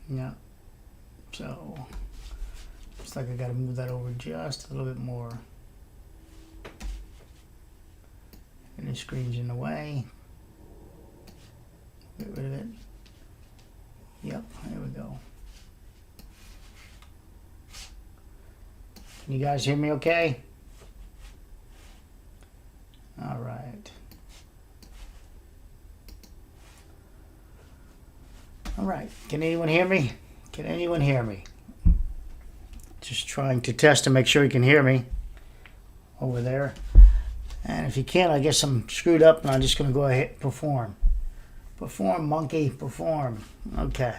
Yeah. So looks like I got to move that over just a little bit more. And the screen's in the way. Get rid of it. Yep, there we go. Can you guys hear me okay? All right. All right. Can anyone hear me? Can anyone hear me? Just trying to test to make sure you can hear me over there. And if you can't, I guess I'm screwed up and I'm just going to go ahead and perform. Perform, monkey, perform. Okay.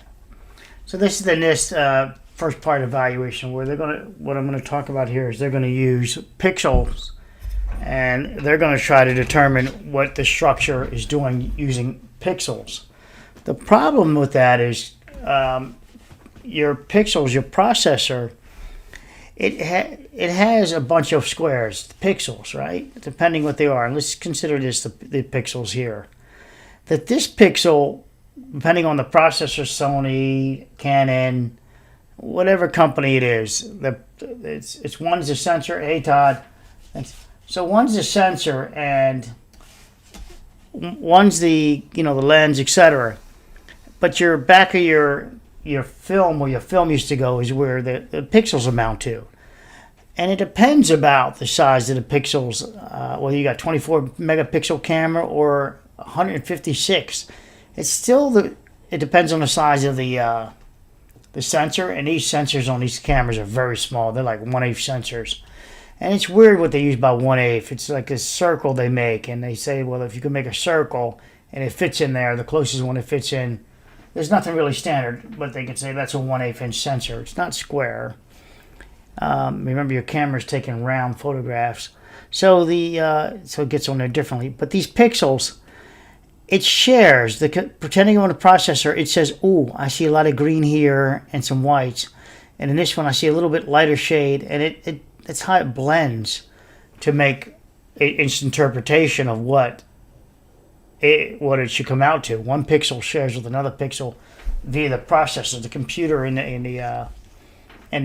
So this is the NIST first part evaluation where what I'm going to talk about here is they're going to use pixels and they're going to try to determine what the structure is doing using pixels. The problem with that is your pixels, your processor, it has a bunch of squares, pixels, right? Depending what they are. And let's consider this the pixels here. That this pixel, depending on the processor, Sony, Canon, whatever company it is, it's one's the sensor. Hey Todd, thanks. So one's the sensor and one's the the lens, etc. But your back of your film, where your film used to go, is where the pixels amount to. And it depends about the size of the pixels, whether you got 24 megapixel camera or 156. It's still it depends on the size of the sensor, and these sensors on these cameras are very small. They're like 1/8 sensors. And it's weird what they use by 1/8. It's like a circle they make, and they say, well, if you can make a circle and it fits in there, the closest one it fits in, there's nothing really standard, but they can say that's a 1/8 inch sensor. It's not square. Remember, your camera's taking round photographs, so so it gets on there differently. But these pixels, it shares depending on the processor. It says, "Oh, I see a lot of green here and some whites," and in this one, I see a little bit lighter shade, and it's how it blends to make its interpretation of what it should come out to. One pixel shares with another pixel via the processor, the computer, and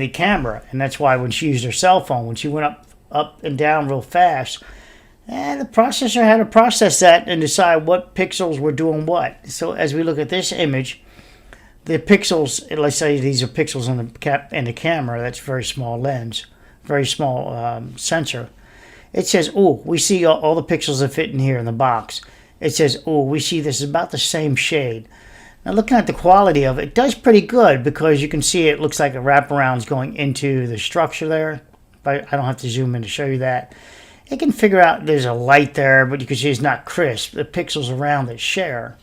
the camera. And that's why when she used her cell phone, when she went up and down real fast, the processor had to process that and decide what pixels were doing what. So as we look at this image, the pixels, let's say these are pixels in the camera, that's a very small lens, very small sensor. It says, oh, we see all the pixels that fit in here in the box. It says, oh, we see this is about the same shade. Now looking at the quality of it, it does pretty good because you can see it looks like a wraparound's going into the structure there. But I don't have to zoom in to show you that. It can figure out there's a light there, but you can see it's not crisp. The pixels around it share.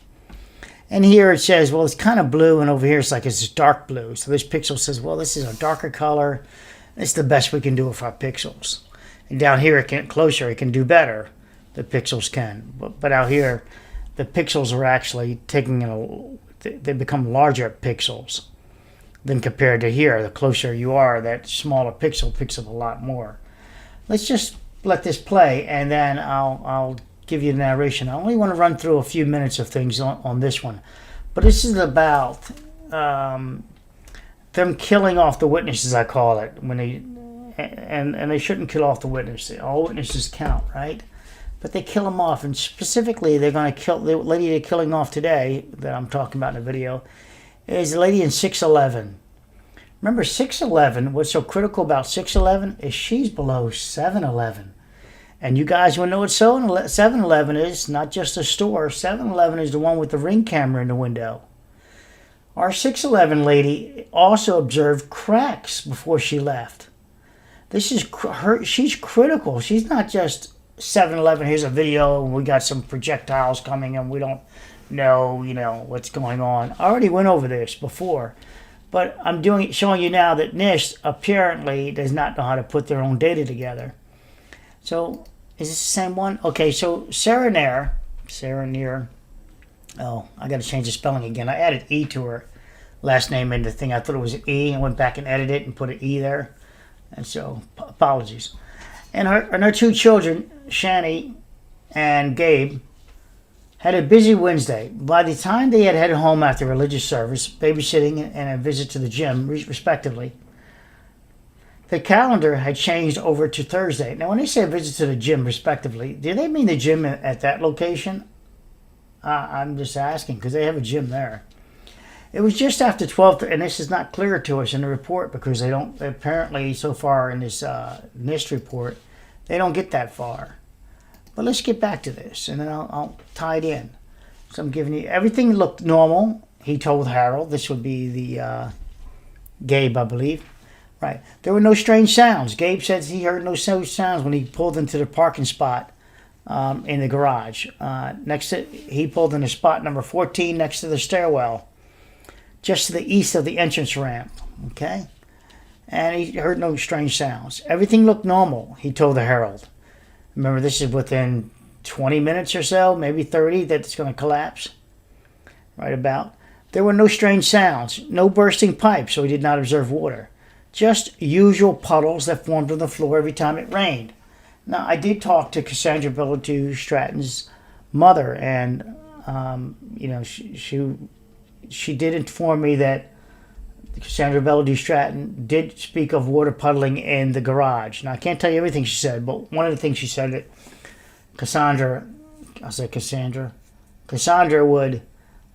And here it says, well, it's kind of blue, and over here it's like it's dark blue. So this pixel says, well, this is a darker color. It's the best we can do with our pixels. And down here, it can do better. The pixels can, but out here, the pixels are actually they become larger pixels than compared to here. The closer you are, that smaller pixel picks up a lot more. Let's just let this play, and then I'll give you the narration. I only want to run through a few minutes of things on this one, but this is about them killing off the witnesses, I call it, when they shouldn't kill off the witness. All witnesses count, right? But they kill them off, and specifically they're going to kill the lady they're killing off today that I'm talking about in the video is a lady in 6'11". Remember, 6'11", what's so critical about 6'11" is she's below 7'11". And you guys will know what 7-Eleven is, not just a store. 7-Eleven is the one with the Ring camera in the window. Our 6'11" lady also observed cracks before she left. This is she's critical. She's not just 7-Eleven, here's a video, and we got some projectiles coming, and we don't know, what's going on. I already went over this before, but I'm showing you now that NIST apparently does not know how to put their own data together. So, is this the same one? Okay, so Sarah Neer. Oh, I got to change the spelling again. I added E to her last name in the thing. I thought it was an E, and went back and edited it and put an E there. And so, apologies. And her 2 children, Shani and Gabe had a busy Wednesday. By the time they had headed home after religious service, babysitting, and a visit to the gym, respectively, the calendar had changed over to Thursday. Now, when they say a visit to the gym, respectively, do they mean the gym at that location? I'm just asking because they have a gym there. It was just after 12, and this is not clear to us in the report because they don't, apparently so far in this NIST report, they don't get that far. But let's get back to this, and then I'll tie it in. So I'm giving you, everything looked normal, he told Harold. This would be the Gabe, I believe. Right. There were no strange sounds. Gabe said he heard no strange sounds when he pulled into the parking spot in the garage. He pulled into spot number 14 next to the stairwell, just to the east of the entrance ramp. Okay? And he heard no strange sounds. Everything looked normal, he told the Herald. Remember, this is within 20 minutes or so, maybe 30, that it's going to collapse. Right about. There were no strange sounds, no bursting pipes, so he did not observe water. Just usual puddles that formed on the floor every time it rained. Now, I did talk to Cassandra Billatu Stratton's mother, and she did inform me that Cassandra Billatu Stratton did speak of water puddling in the garage. Now, I can't tell you everything she said, but one of the things she said that Cassandra would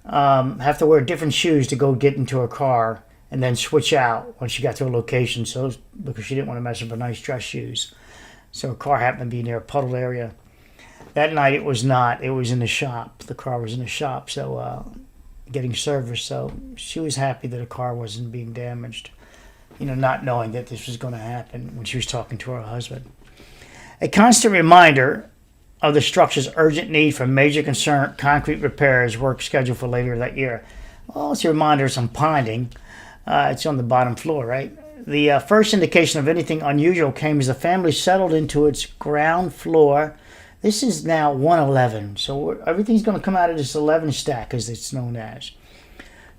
have to wear different shoes to go get into her car and then switch out when she got to a location, so because she didn't want to mess up her nice dress shoes. So her car happened to be near a puddle area. That night it was not. It was in the shop. The car was in the shop, so getting service. So she was happy that her car wasn't being damaged, not knowing that this was going to happen when she was talking to her husband. A constant reminder of the structure's urgent need for major concrete repairs work scheduled for later that year. Well, it's a reminder of some ponding. It's on the bottom floor, right? The first indication of anything unusual came as the family settled into its ground floor. This is now 111, so everything's going to come out of this 11 stack, as it's known as.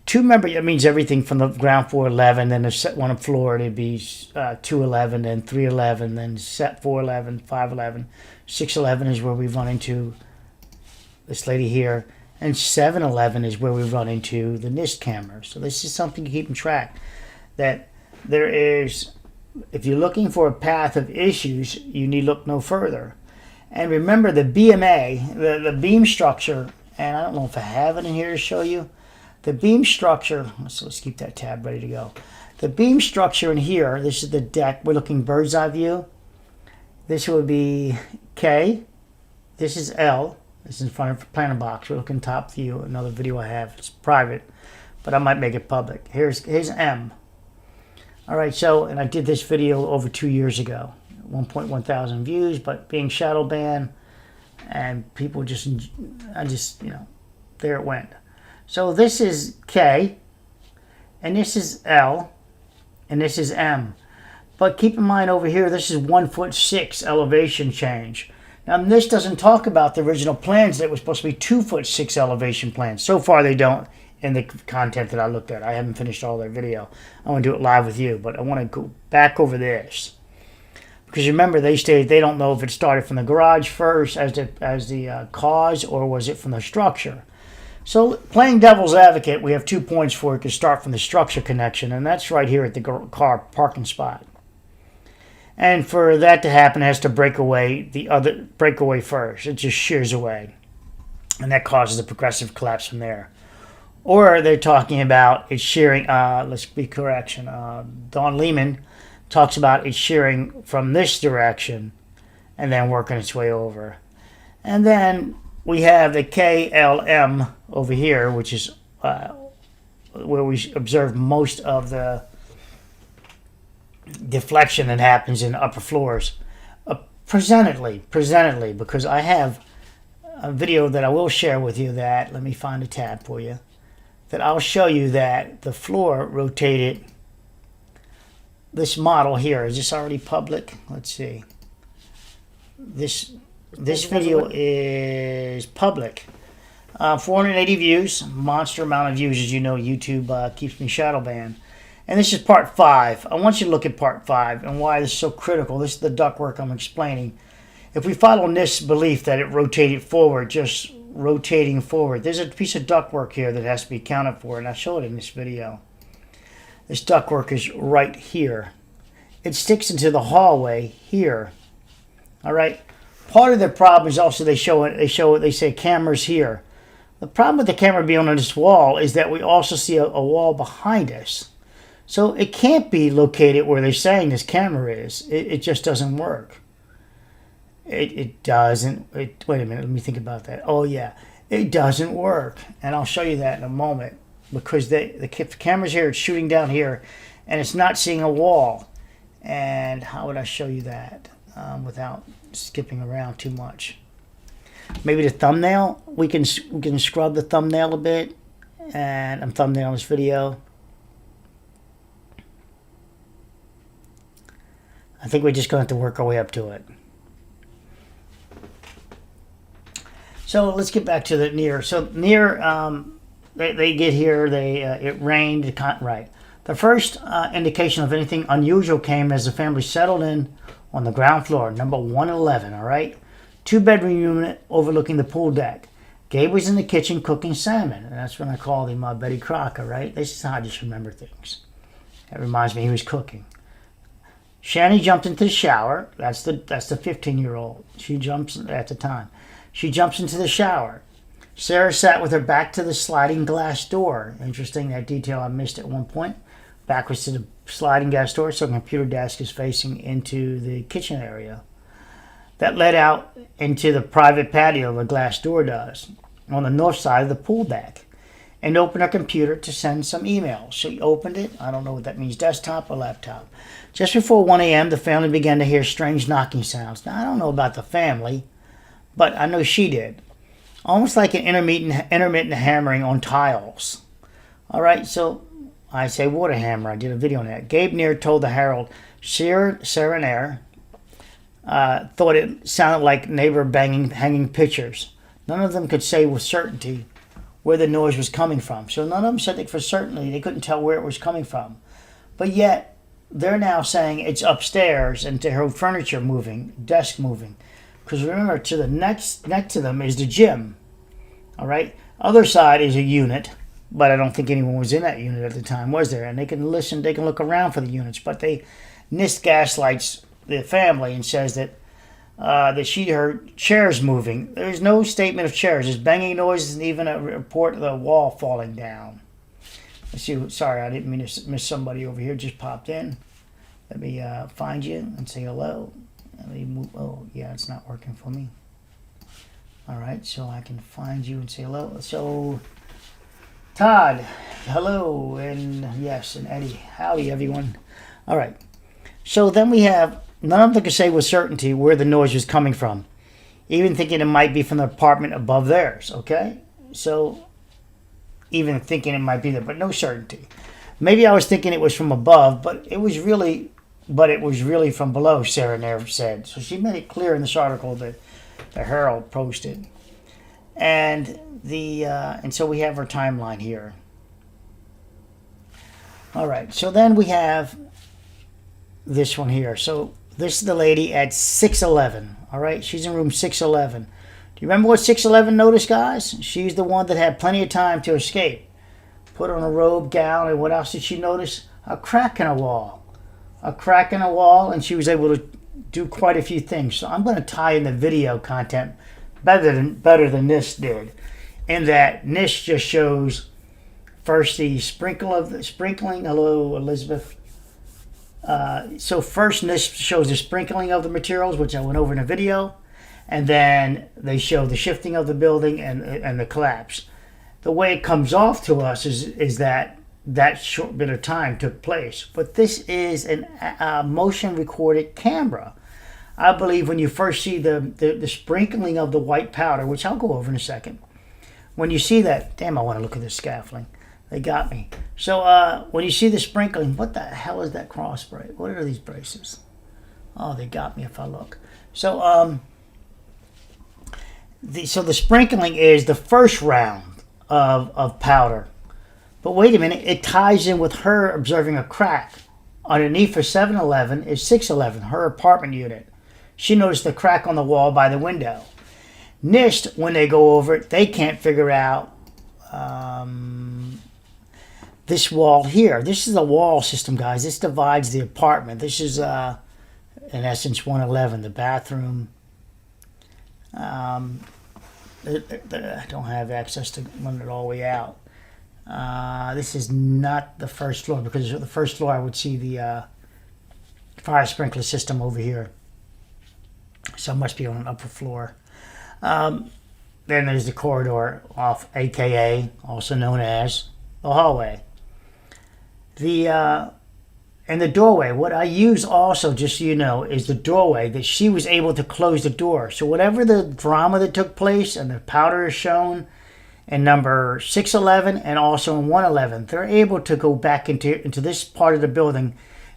That means everything from the ground floor 11, then the set one floor, it'd be 211, then 311, then set 411, 511. 611 is where we run into this lady here. And 711 is where we run into the NIST cameras. So this is something to keep in track. That there is, if you're looking for a path of issues, you need look no further. And remember the BMA, the beam structure, and I don't know if I have it in here to show you. The beam structure, let's keep that tab ready to go. The beam structure in here, this is the deck. We're looking bird's eye view. This would be K. This is L. This is in front of the planter box. We're looking top view. Another video I have. It's private, but I might make it public. Here's M. All right, so, and I did this video over 2 years ago. 1.1 thousand views, but being shadow banned, and people there it went. So this is K, and this is L, and this is M. But keep in mind over here, this is 1'6" elevation change. Now, this doesn't talk about the original plans that was supposed to be 2'6" elevation plans. So far, they don't in the content that I looked at. I haven't finished all their video. I want to do it live with you, but I want to go back over this. Because remember, they stated they don't know if it started from the garage first as the cause, or was it from the structure. So, playing devil's advocate, we have 2 points for it to start from the structure connection, and that's right here at the car parking spot. And for that to happen, it has to break away first. It just shears away. And that causes a progressive collapse from there. Or they're talking about it shearing, let's be correction. Don Lehman talks about it shearing from this direction and then working its way over. And then we have the KLM over here, which is where we observe most of the deflection that happens in upper floors. Presentedly, because I have a video that I will share with you that, let me find a tab for you, that I'll show you that the floor rotated. This model here, is this already public? Let's see. This video is public. 480 views, monster amount of views. As you know, YouTube keeps me shadow banned. And this is part 5. I want you to look at part 5 and why this is so critical. This is the ductwork I'm explaining. if we follow NIST's belief that it rotated forward, just rotating forward, there's a piece of ductwork here that has to be accounted for, and I'll show it in this video. This ductwork is right here. It sticks into the hallway here. All right. Part of the problem is also they say cameras here. The problem with the camera being on this wall is that we also see a wall behind us. So it can't be located where they're saying this camera is. It just doesn't work. It doesn't. Wait a minute. Let me think about that. Oh, yeah. It doesn't work. And I'll show you that in a moment. Because the camera's here. It's shooting down here. And it's not seeing a wall. And how would I show you that without skipping around too much? Maybe the thumbnail. We can scrub the thumbnail a bit. And I'm thumbnailing this video. I think we're just going to have to work our way up to it. So let's get back to the near. So near, they get here. It rained. Right. The first indication of anything unusual came as the family settled in on the ground floor, number 111. All right, 2-bedroom unit overlooking the pool deck. Gabe was in the kitchen cooking salmon, and that's when I called him Betty Crocker. Right. This is how I just remember things. That reminds me he was cooking. Shani jumped into the shower. That's the 15-year-old. She jumps at the time. She jumps into the shower. Sarah sat with her back to the sliding glass door. Interesting, that detail I missed at one point. Backwards to the sliding glass door, so the computer desk is facing into the kitchen area. That led out into the private patio the glass door does, on the north side of the pool deck, and opened her computer to send some emails. She opened it. I don't know what that means, desktop or laptop. Just before 1 a.m., the family began to hear strange knocking sounds. Now, I don't know about the family, but I know she did. Almost like an intermittent hammering on tiles. All right, so I say water hammer. I did a video on that. Gabe Neer told the Herald, Sarah Nair thought it sounded like neighbor hanging pictures. None of them could say with certainty where the noise was coming from. So none of them said that for certainty. They couldn't tell where it was coming from. But yet, they're now saying it's upstairs and to her furniture moving, desk moving. Because remember, to the next to them is the gym. All right? Other side is a unit, but I don't think anyone was in that unit at the time, was there? And they can listen, they can look around for the units. But NIST gaslights the family and says that she heard chairs moving. There's no statement of chairs. There's banging noises and even a report of the wall falling down. Let's see. Sorry, I didn't mean to miss somebody over here. Just popped in. Let me find you and say hello. Let me move. Oh, yeah, it's not working for me. All right, so I can find you and say hello. So, Todd, hello, and yes, and Eddie, howdy, everyone. All right. So then we have none of them could say with certainty where the noise was coming from, even thinking it might be from the apartment above theirs. Okay, so. Even thinking it might be there, but no certainty. Maybe I was thinking it was from above, but it was really from below, Sarah Nair said. So she made it clear in this article that the Herald posted. And so we have our timeline here. All right, so then we have this one here. So this is the lady at 611. All right, she's in room 611. You remember what 611 noticed, guys? She's the one that had plenty of time to escape. Put on a robe, gown, and what else did she notice? A crack in a wall. A crack in a wall, and she was able to do quite a few things. So I'm going to tie in the video content better than NIST did. In that NIST just shows first the sprinkling. Hello, Elizabeth. So first NIST shows the sprinkling of the materials, which I went over in a video. And then they show the shifting of the building and the collapse. The way it comes off to us is that short bit of time took place. But this is a motion recorded camera. I believe when you first see the sprinkling of the white powder, which I'll go over in a second. When you see that, damn, I want to look at this scaffolding. They got me. So when you see the sprinkling, what the hell is that cross brace? What are these braces? Oh, they got me if I look. So the sprinkling is the first round of powder. But wait a minute, it ties in with her observing a crack. Underneath for 711 is 611, her apartment unit. She noticed the crack on the wall by the window. NIST, when they go over it, they can't figure out this wall here. This is a wall system, guys. This divides the apartment. This is, in essence, 111, the bathroom. I don't have access to run it all the way out. This is not the first floor, because the first floor I would see the fire sprinkler system over here. So it must be on an upper floor. Then there's the corridor off, aka also known as the hallway. And the doorway. What I use also, just so you know, is the doorway that she was able to close the door. So whatever the drama that took place, and the powder is shown in number 611 and also in 111, they're able to go back into this part of the building,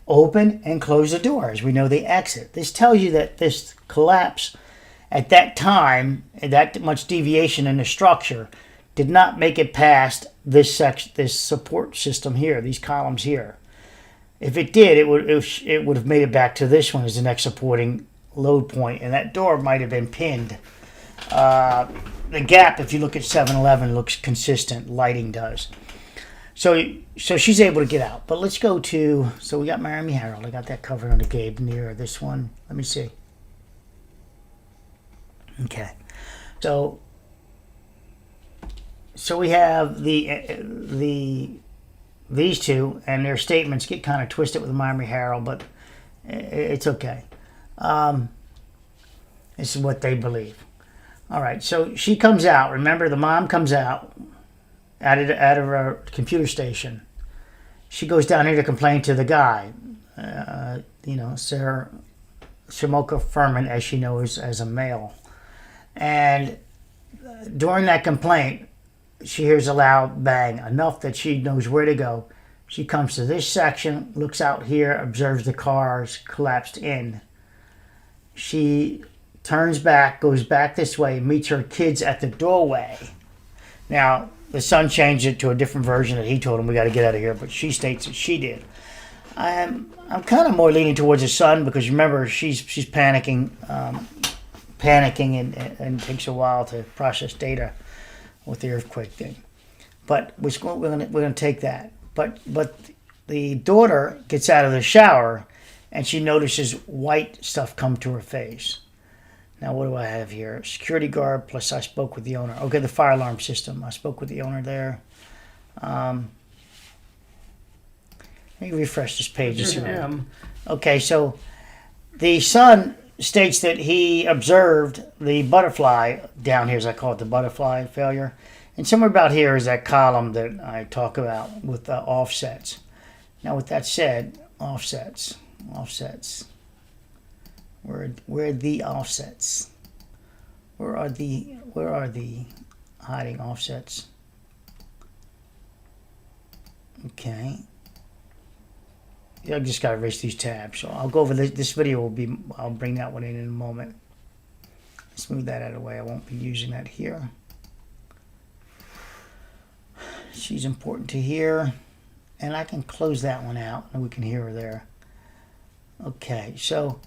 open and close the door as we know the exit. This tells you that this collapse at that time, that much deviation in the structure, did not make it past this support system here, these columns here. If it did, it would have made it back to this one as the next supporting load point, and that door might have been pinned. The gap, if you look at 711, looks consistent. Lighting does. So she's able to get out. But let's go to, so we got Miami Herald. I got that covered on the Gabe near this one. Let me see. Okay. So we have these two, and their statements get kind of twisted with the Miami Herald, but it's okay. This is what they believe. All right, so she comes out. Remember, the mom comes out of her computer station. She goes down here to complain to the guy, Sarah Shamoka Furman, as she knows as a male. And during that complaint, she hears a loud bang, enough that she knows where to go. She comes to this section, looks out here, observes the cars collapsed in. She turns back, goes back this way, meets her kids at the doorway. Now, the son changed it to a different version that he told him we got to get out of here, but she states that she did. I'm kind of more leaning towards the son, because remember, she's panicking, and it takes a while to process data with the earthquake thing. But we're gonna take that. But the daughter gets out of the shower, and she notices white stuff come to her face. Now, what do I have here? Security guard, plus I spoke with the owner. Okay, the fire alarm system. I spoke with the owner there. Let me refresh this page. Okay, so the son states that he observed the butterfly down here, as I call it, the butterfly failure. And somewhere about here is that column that I talk about with the offsets. Now, with that said, offsets. Where are the offsets? Where are the hiding offsets? Okay. I just got to erase these tabs. So I'll go over this video. I'll bring that one in a moment. Let's move that out of the way. I won't be using that here. She's important to hear. And I can close that one out, and we can hear her there. Okay, so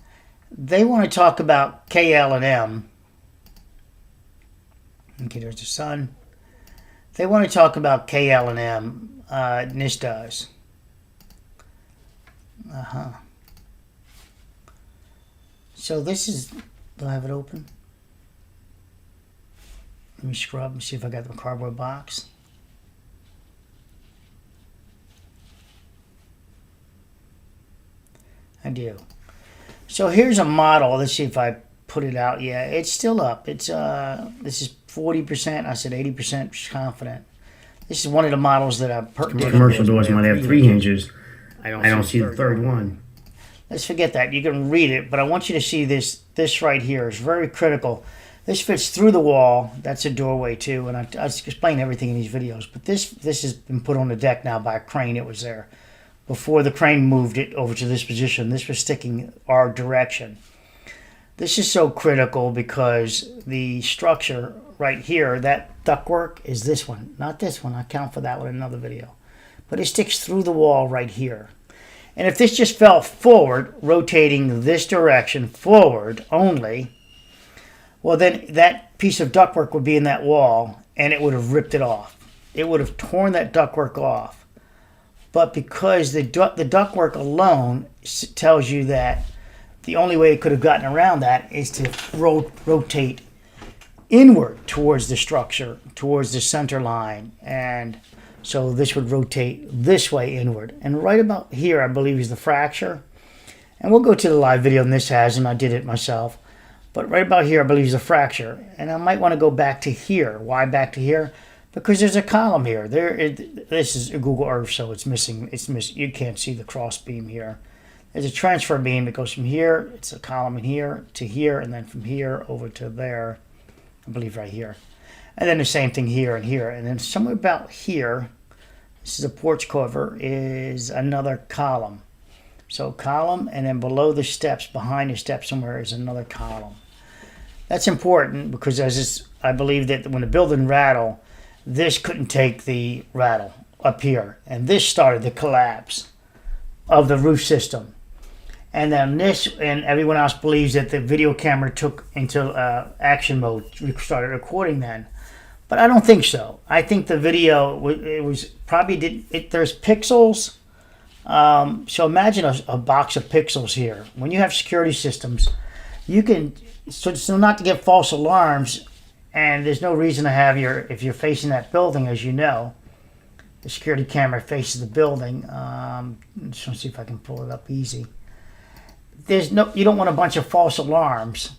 they want to talk about KL and M. Okay, there's the sun. They want to talk about KL and M. NIST does. So this is, do I have it open? Let me scrub and see if I got the cardboard box. I do. So here's a model. Let's see if I put it out. Yeah, it's still up. It's this is 40%. I said 80% confident. This is one of the models that I commercial doors might have 3 hinges. I don't see the third one. Let's forget that. You can read it, but I want you to see this. This right here is very critical. This fits through the wall. That's a doorway too, and I explain everything in these videos. But this has been put on the deck now by a crane. It was there before the crane moved it over to this position. This was sticking our direction. This is so critical because the structure right here, that ductwork, is this one, not this one. I count for that one in another video. But it sticks through the wall right here. And if this just fell forward, rotating this direction forward only, well, then that piece of ductwork would be in that wall, and it would have ripped it off. It would have torn that ductwork off. But because the ductwork alone tells you that the only way it could have gotten around that is to rotate inward towards the structure, towards the center line. And so this would rotate this way inward. And right about here, I believe, is the fracture. And we'll go to the live video, and this has, and I did it myself. But right about here, I believe, is a fracture. And I might want to go back to here. Why back to here? Because there's a column here. This is Google Earth, so it's missing. You can't see the cross beam here. There's a transfer beam that goes from here. It's a column in here to here, and then from here over to there. I believe right here. And then the same thing here and here. And then somewhere about here, this is a porch cover, is another column. So column, and then below the steps, behind the steps somewhere, is another column. That's important because I believe that when the building rattled, this couldn't take the rattle up here. And this started the collapse of the roof system. And then this, and everyone else believes that the video camera took into action mode, started recording then. But I don't think so. I think the video, it was probably, there's pixels. So imagine a box of pixels here. When you have security systems, you can, so not to get false alarms, and there's no reason to have if you're facing that building, as you know, the security camera faces the building. Just want to see if I can pull it up easy. You don't want a bunch of false alarms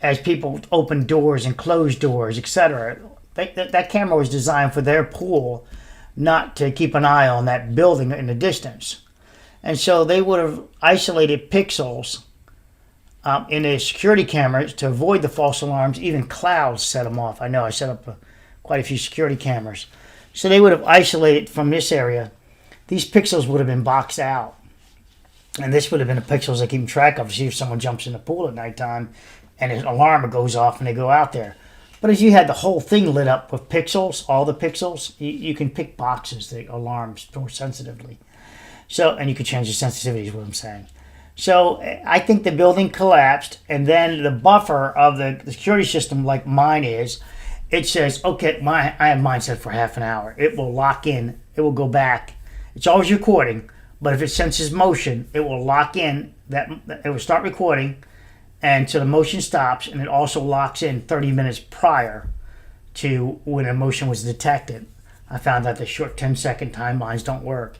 as people open doors and close doors, etc. That camera was designed for their pool, not to keep an eye on that building in the distance. And so they would have isolated pixels in the security cameras to avoid the false alarms. Even clouds set them off. I know I set up quite a few security cameras. So they would have isolated from this area. These pixels would have been boxed out. And this would have been the pixels they keep track of to see if someone jumps in the pool at nighttime and an alarm goes off and they go out there. But if you had the whole thing lit up with pixels, all the pixels, you can pick boxes, the alarms, more sensitively. So, and you can change the sensitivity is what I'm saying. So I think the building collapsed, and then the buffer of the security system, like mine is, it says, okay, I have mine set for half an hour. It will lock in. It will go back. It's always recording, but if it senses motion, it will lock in. It will start recording, and so the motion stops, and it also locks in 30 minutes prior to when a motion was detected. I found that the short 10-second timelines don't work.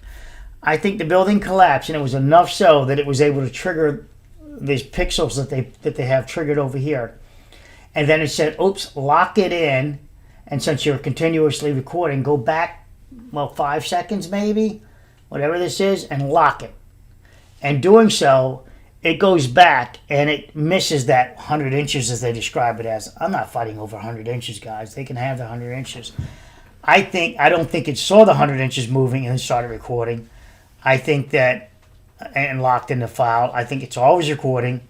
I think the building collapsed, and it was enough so that it was able to trigger these pixels that they have triggered over here. And then it said, oops, lock it in. And since you're continuously recording, go back, 5 seconds maybe, whatever this is, and lock it. And doing so, it goes back and it misses that 100 inches as they describe it as. I'm not fighting over 100 inches, guys. They can have the 100 inches. I don't think it saw the 100 inches moving and then started recording. I think that, and locked in the file, I think it's always recording.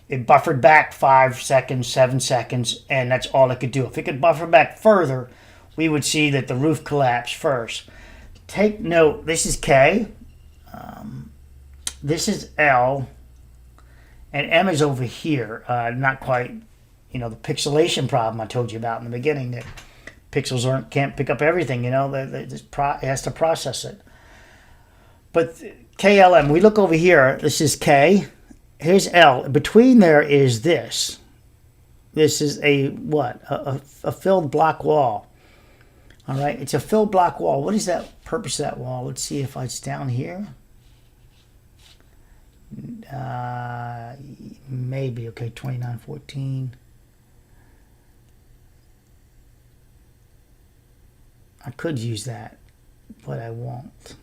It buffered back 5 seconds, 7 seconds, and that's all it could do. If it could buffer back further, we would see that the roof collapsed first. Take note, this is K, this is L, and M is over here. Not quite, the pixelation problem I told you about in the beginning, that pixels can't pick up everything, it has to process it. But KLM, we look over here, this is K, here's L. Between there is this. This is a filled block wall. All right, it's a filled block wall. What is that purpose of that wall? Let's see if it's down here. Maybe, okay, 2914. I could use that, but I won't.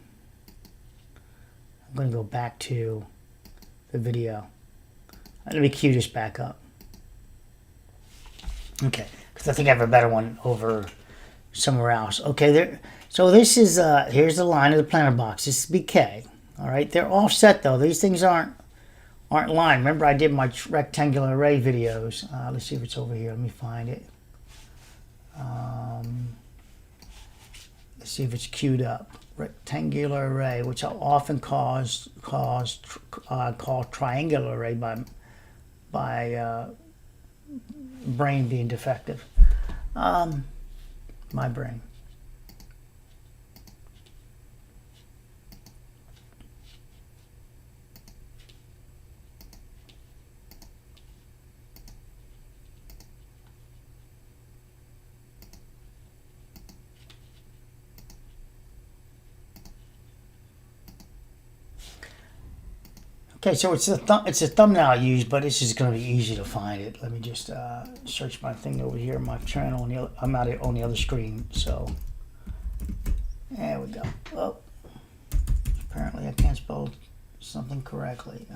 I'm going to go back to the video. Let me cue this back up. Okay, because I think I have a better one over somewhere else. Okay, there. So this is, here's the line of the planter box. This is BK. All right, they're all set though. These things aren't lined. Remember I did my rectangular array videos. Let's see if it's over here. Let me find it. Let's see if it's queued up. rectangular array, which I'll often call triangular array by brain being defective. My brain. Okay, so it's a thumbnail I use, but this is going to be easy to find it. Let me just search my thing over here, my channel. I'm out on the other screen, so there we go. Oh, apparently I can't spell something correctly.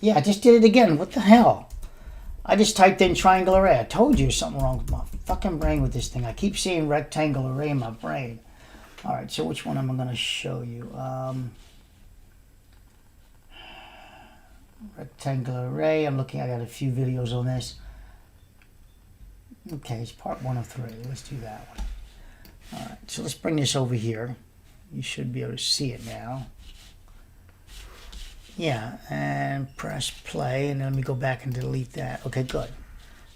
Yeah, I just did it again. What the hell? I just typed in triangle array. I told you something wrong with my fucking brain with this thing. I keep seeing rectangle array in my brain. All right, so which one am I going to show you? Rectangular array. I got a few videos on this. Okay, it's part 1 of 3. Let's do that one. All right, so let's bring this over here. You should be able to see it now. Yeah, and press play, and let me go back and delete that. Okay, good.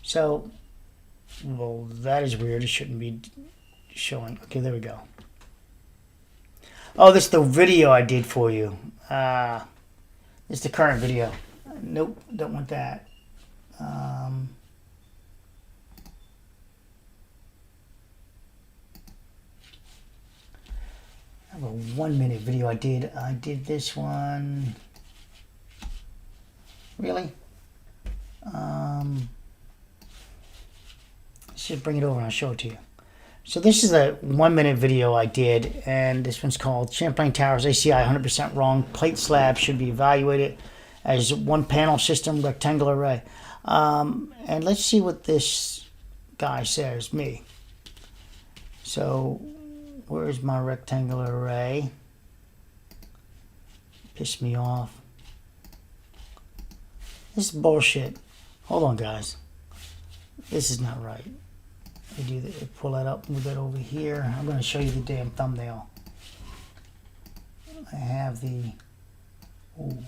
So, well, that is weird. It shouldn't be showing. Okay, there we go. Oh, this is the video I did for you. This is the current video. Nope, don't want that. I have a 1-minute video I did. I did this one. Really? Let's just bring it over and I'll show it to you. So this is a 1-minute video I did, and this one's called Champlain Towers ACI 100% wrong. Plate slab should be evaluated as one panel system rectangular array. And let's see what this guy says, me. So where's my rectangular array? Pissed me off. This is bullshit. Hold on, guys. This is not right. You pull that up, move that over here. I'm going to show you the damn thumbnail. I have the... Ooh.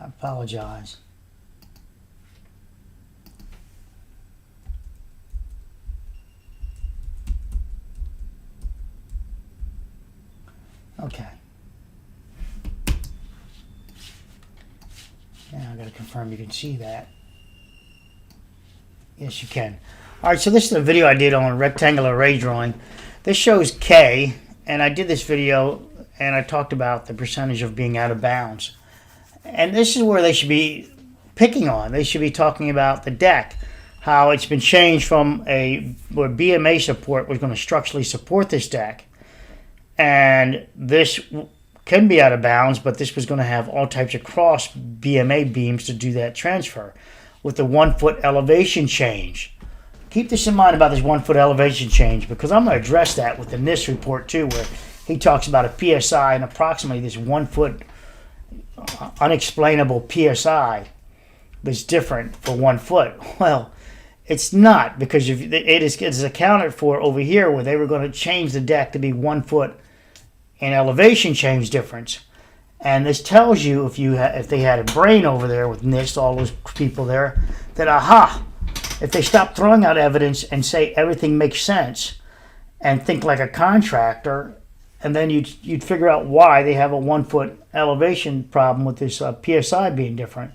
I apologize. Okay. Now I got to confirm you can see that. Yes, you can. All right, so this is a video I did on rectangular array drawing. This shows K, and I did this video and I talked about the percentage of being out of bounds. And this is where they should be picking on. They should be talking about the deck, how it's been changed from where BMA support was going to structurally support this deck. And this can be out of bounds, but this was going to have all types of cross BMA beams to do that transfer with the 1-foot elevation change. Keep this in mind about this 1-foot elevation change, because I'm going to address that with the NIST report too, where he talks about a PSI and approximately this 1-foot unexplainable PSI that's different for 1 foot. Well, it's not, because if it is accounted for over here where they were going to change the deck to be 1 foot in elevation change difference. And this tells you, if they had a brain over there with NIST, all those people there, that aha, if they stop throwing out evidence and say everything makes sense and think like a contractor, and then you'd figure out why they have a 1-foot elevation problem with this PSI being different.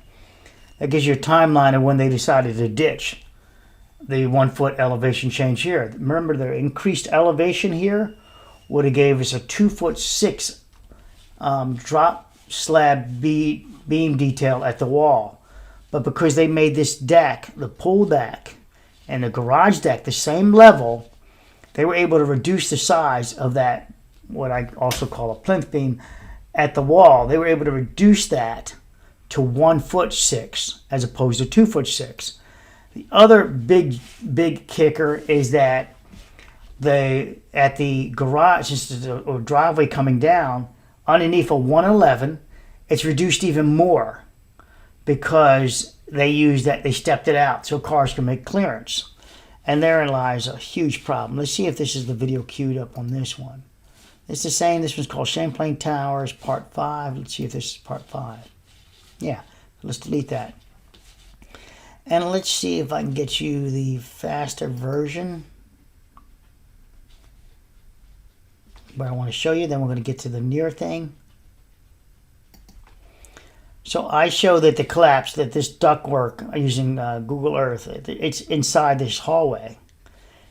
That gives you a timeline of when they decided to ditch the 1-foot elevation change here. Remember, the increased elevation here would have gave us a 2'6" drop slab beam detail at the wall. But because they made this deck, the pool deck and the garage deck the same level, they were able to reduce the size of that, what I also call a plinth beam, at the wall. They were able to reduce that to 1'6" as opposed to 2'6". The other big kicker is that at the garage or driveway coming down underneath a 111, it's reduced even more, because they used that, they stepped it out so cars can make clearance. And therein lies a huge problem. Let's see if this is the video queued up on this one. It's the same. This one's called Champlain Towers Part 5. Let's see if this is Part 5. Yeah, let's delete that. And let's see if I can get you the faster version. But I want to show you, then we're going to get to the near thing. So I show that the collapse, that this ductwork using Google Earth, it's inside this hallway.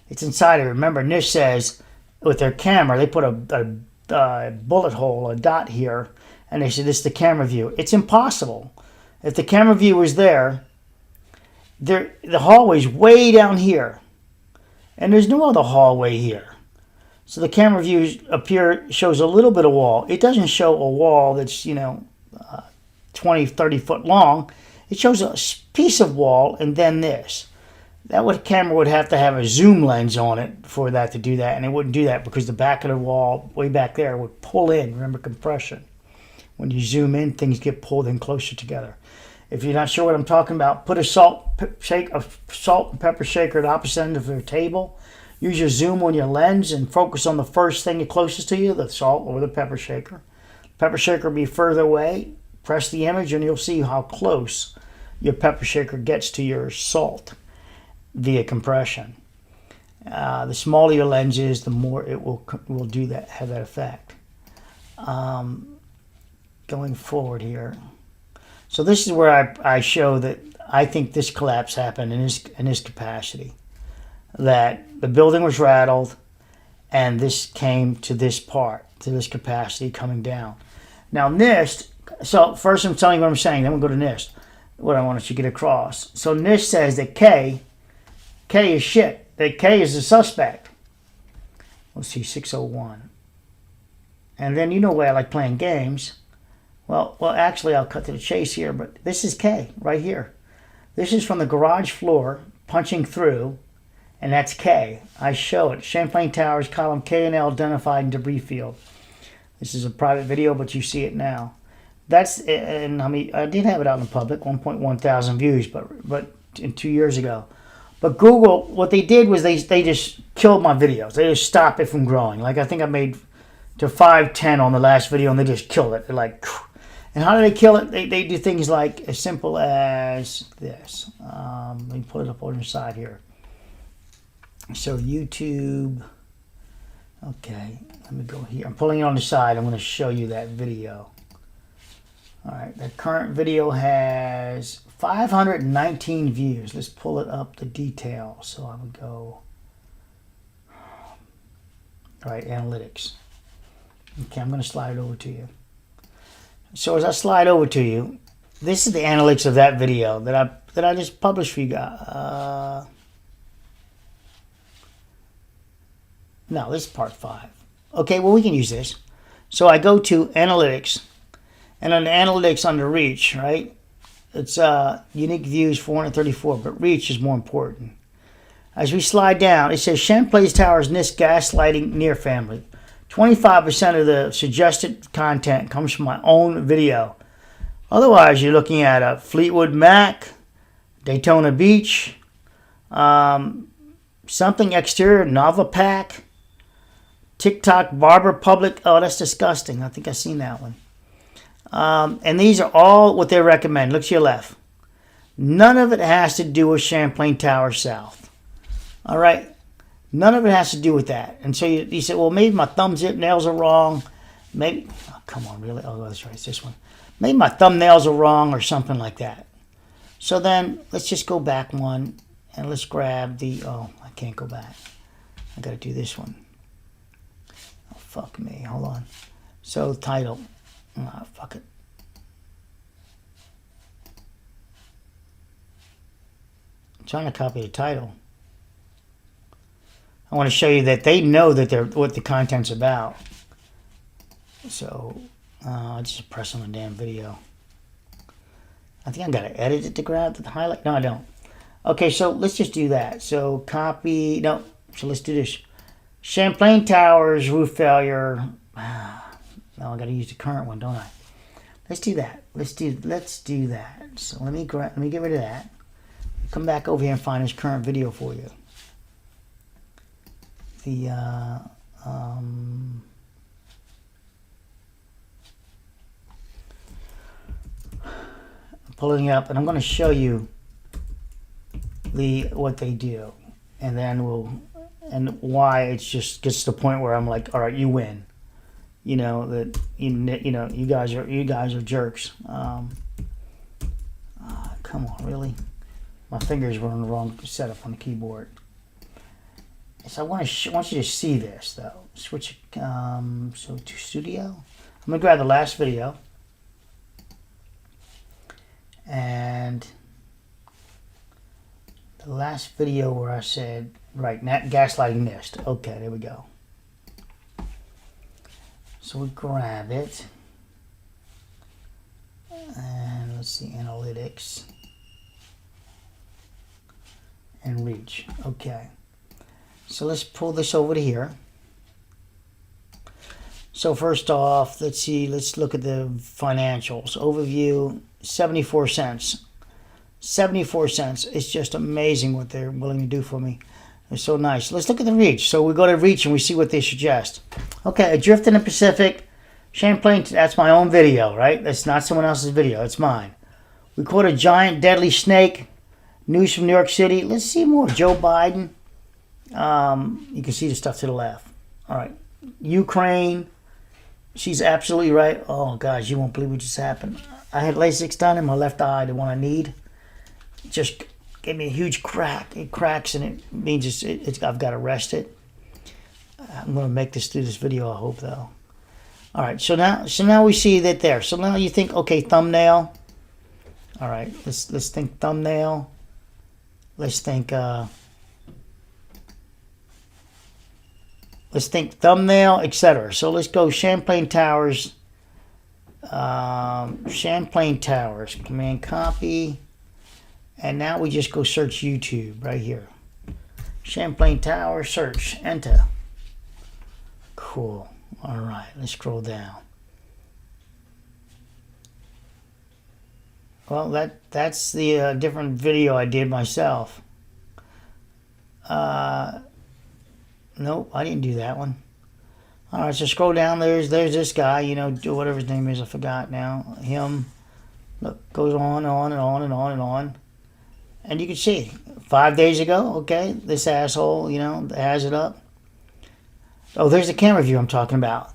It's inside of it. Remember, NIST says with their camera, they put a bullet hole, a dot here, and they said this is the camera view. It's impossible. If the camera view was there, the hallway's way down here, and there's no other hallway here. So the camera view up here shows a little bit of wall. It doesn't show a wall that's 20, 30 foot long. It shows a piece of wall and then this. Camera would have to have a zoom lens on it for that to do that, and it wouldn't do that because the back of the wall way back there would pull in. Remember compression. When you zoom in, things get pulled in closer together. If you're not sure what I'm talking about, put a salt and pepper shaker at the opposite end of your table. Use your zoom on your lens and focus on the first thing closest to you, the salt or the pepper shaker. Pepper shaker will be further away. Press the image and you'll see how close your pepper shaker gets to your salt via compression. The smaller your lens is, the more it will do that, have that effect. Going forward here. So this is where I show that I think this collapse happened in this capacity. That the building was rattled and this came to this part, to this capacity coming down. Now NIST, so first I'm telling you what I'm saying, then we'll go to NIST, what I want you to get across. So NIST says that K is shit, that K is a suspect. Let's see, 601. And then you know why I like playing games. Well, actually I'll cut to the chase here, but this is K right here. This is from the garage floor punching through, and that's K. I show it. Champlain Towers, column K and L identified in debris field. This is a private video, but you see it now. That's, and I mean, I did have it out in the public, 1.1 thousand views, but 2 years ago. But Google, what they did was they just killed my videos. They just stopped it from growing. Like I think I made to 510 on the last video, and they just killed it. They're like, and how do they kill it? They do things like as simple as this. Let me pull it up on the side here. So YouTube, okay, let me go here. I'm pulling it on the side. I'm going to show you that video. All right, the current video has 519 views. Let's pull it up, the detail. So I would go, all right, analytics. Okay, I'm going to slide it over to you. So as I slide over to you, this is the analytics of that video that I just published for you guys. No, this is part 5. Okay, well, we can use this. So I go to analytics, and on the analytics under reach, right? It's unique views 434, but reach is more important. As we slide down, it says Champlain Towers NIST gaslighting near family. 25% of the suggested content comes from my own video. Otherwise, you're looking at a Fleetwood Mac, Daytona Beach, something exterior, Nova Pack, TikTok Barber Public. Oh, that's disgusting. I think I've seen that one. And these are all what they recommend. Look to your left. None of it has to do with Champlain Towers South. All right? None of it has to do with that. And so you say, well, maybe my thumbnails are wrong. Maybe, oh, come on, really? Oh, that's right, it's this one. Maybe my thumbnails are wrong or something like that. So then let's just go back one and let's grab the, oh, I can't go back. I got to do this one. Oh, fuck me. Hold on. So title. Oh, fuck it. I'm trying to copy the title. I want to show you that they know that they're what the content's about. So I'll just press on the damn video. I think I got to edit it to grab the highlight. No, I don't. Okay, so let's just do that. So copy. No. So let's do this. Champlain Towers roof failure. Now I got to use the current one, don't I? Let's do that. Let's do that. So let me get rid of that. Come back over here and find this current video for you. The I'm pulling it up, and I'm going to show you what they do, and then and why it just gets to the point where I'm like, all right, you win. You know that you guys are jerks. Come on, really? My fingers were on the wrong setup on the keyboard. So I want you to see this though. Switch so to studio. I'm gonna grab the last video, and the last video where I said right, gaslighting NIST. Okay, there we go. So we grab it, and let's see, analytics and reach. Okay, so let's pull this over to here. So first off, let's see, let's look at the financials. Overview, 74 cents. 74 cents. It's just amazing what they're willing to do for me. It's so nice. Let's look at the reach. So we go to reach and we see what they suggest. Okay, Adrift in the Pacific, Champlain, that's my own video, right? That's not someone else's video, it's mine. We caught a giant deadly snake. News from New York City. Let's see more. Joe Biden. You can see the stuff to the left. All right. Ukraine. She's absolutely right. Oh, gosh, you won't believe what just happened. I had LASIK done in my left eye, the one I need. It just gave me a huge crack. It cracks, and it means I've got to rest it. I'm going to make this through this video, I hope, though. All right, so now we see that there. So now you think, okay, thumbnail. All right, let's think thumbnail. Let's think thumbnail, etc. So let's go Champlain Towers. Champlain Towers. Command copy. And now we just go search YouTube right here. Champlain Towers, search, enter. Cool. All right, let's scroll down. Well, that's the different video I did myself. Nope, I didn't do that one. All right, so scroll down. There's this guy. Do whatever his name is. I forgot now. Him. Look, goes on and on and on and on and on. And you can see 5 days ago. Okay, this asshole, has it up. Oh, there's the camera view I'm talking about.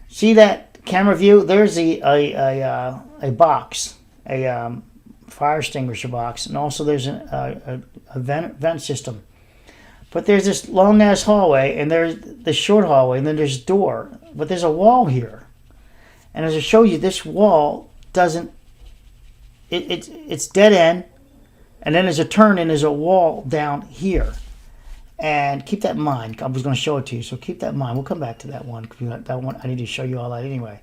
See that camera view? There's a box, a fire extinguisher box, and also there's a vent system. But there's this long ass hallway, and there's the short hallway, and then there's a door. But there's a wall here, and as I show you, this wall doesn't. It's dead end, and then there's a turn, and there's a wall down here. And keep that in mind. I was going to show it to you, so keep that in mind. We'll come back to that one. That one, I need to show you all that anyway.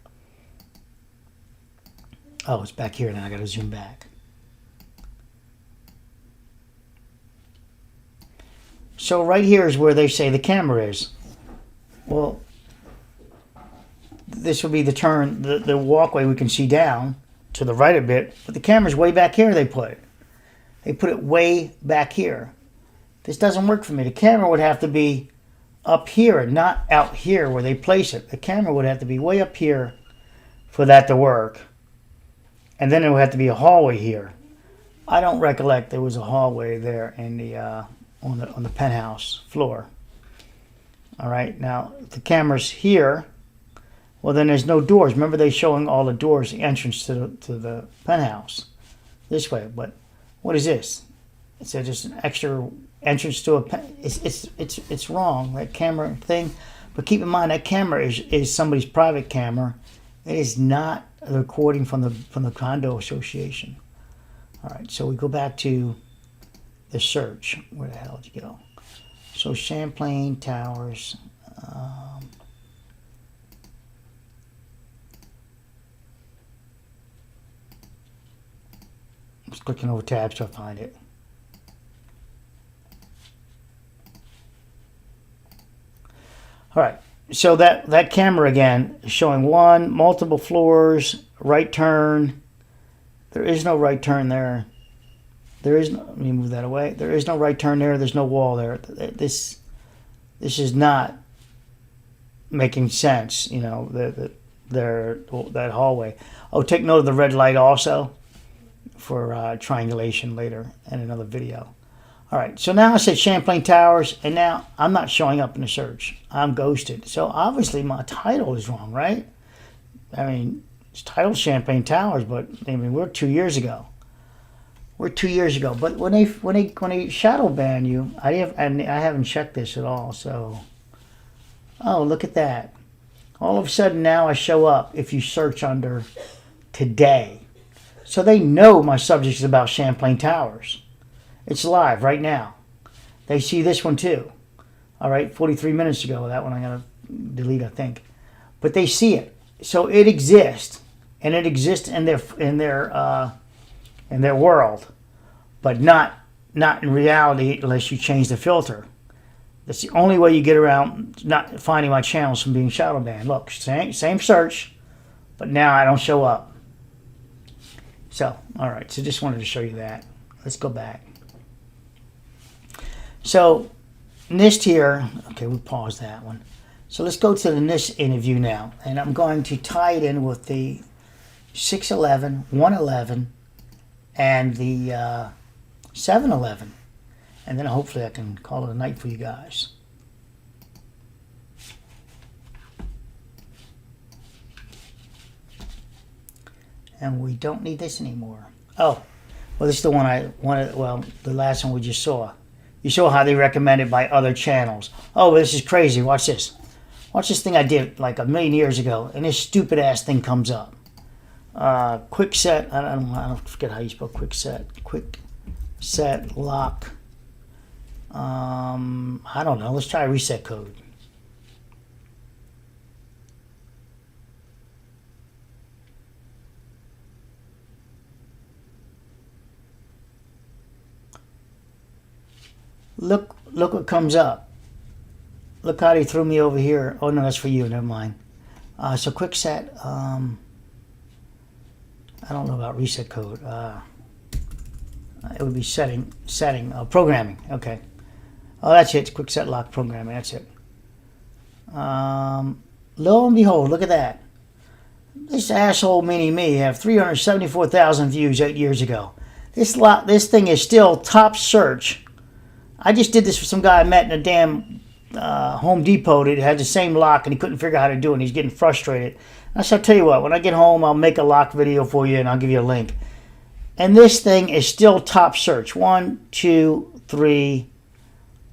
Oh, it's back here now. I got to zoom back. So right here is where they say the camera is. Well, this would be the turn, the walkway we can see down to the right a bit, but the camera's way back here. They put it way back here. This doesn't work for me. The camera would have to be up here and not out here where they place it. The camera would have to be way up here for that to work. And then it would have to be a hallway here. I don't recollect there was a hallway there in the on the penthouse floor. All right, now if the camera's here, well then there's no doors. Remember they showing all the doors, the entrance to the penthouse this way. But what is this? It's just an extra entrance to it's wrong, that camera thing. But keep in mind that camera is somebody's private camera. It is not a recording from the condo association. All right, so we go back to the search. Where the hell did you go? So Champlain Towers. I was clicking over tabs to find it. All right, so that camera again is showing multiple floors, right turn. There is no right turn there. There is no, let me move that away. There is no right turn there. There's no wall there. This is not making sense. You know, that hallway. Oh, take note of the red light also for triangulation later in another video. All right, so now I said Champlain Towers, and now I'm not showing up in the search. I'm ghosted. So obviously my title is wrong, right? I mean, it's titled Champlain Towers, but I mean we're 2 years ago. We're 2 years ago. But when they shadow ban you, I haven't checked this at all. So, oh, look at that! All of a sudden now I show up if you search under today. So they know my subject is about Champlain Towers. It's live right now. They see this one too. All right, 43 minutes ago. That one I gotta delete, I think. But they see it, so it exists, and it exists in their world, but not in reality unless you change the filter. That's the only way you get around not finding my channels from being shadow banned. Look, same search, but now I don't show up. So, all right. So just wanted to show you that. Let's go back. So NIST here, okay, we paused that one. So let's go to the NIST interview now, and I'm going to tie it in with the 611, 111, and the 711, and then hopefully I can call it a night for you guys. And we don't need this anymore. Oh, well, this is the one I wanted, well, the last one we just saw. You saw how they recommend it by other channels. Oh, this is crazy. Watch this. Watch this thing I did like a million years ago, and this stupid ass thing comes up. Quick set. I don't forget how you spell quick set. Quick set lock. I don't know. Let's try reset code. Look what comes up. Look how they threw me over here. Oh no, that's for you. Never mind. So quick set. I don't know about reset code. It would be setting, programming. Okay. Oh, that's it. It's quick set lock programming. That's it. Lo and behold, look at that. This asshole mini me have 374,000 views 8 years ago. This thing is still top search. I just did this for some guy I met in a damn Home Depot that had the same lock, and he couldn't figure out how to do it, and he's getting frustrated. I said, I'll tell you what, when I get home, I'll make a lock video for you, and I'll give you a link. And this thing is still top search. 1, 2, 3,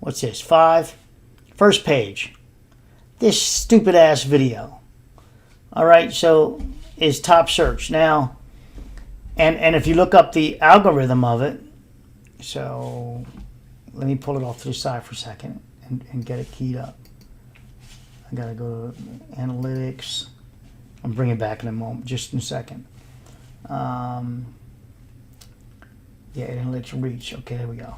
what's this, 5? First page. This stupid ass video. All right, so is top search. Now, and if you look up the algorithm of it, so let me pull it off to the side for a second and get it keyed up. I gotta go to analytics. I'll bring it back in a moment, just in a second. Yeah, analytics reach. Okay, there we go.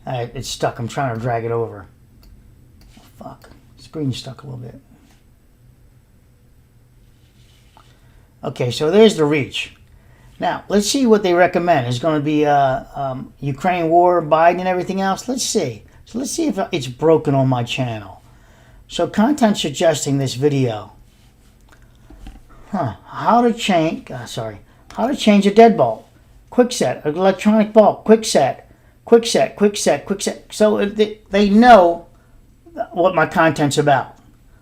All right, it's stuck. I'm trying to drag it over. Oh, fuck. Screen's stuck a little bit. Okay, so there's the reach. Now, let's see what they recommend. It's going to be Ukraine war, Biden, and everything else. Let's see. So let's see if it's broken on my channel. So content suggesting this video. How to change a deadbolt. Quick set, electronic bulb, quick set. So they know what my content's about.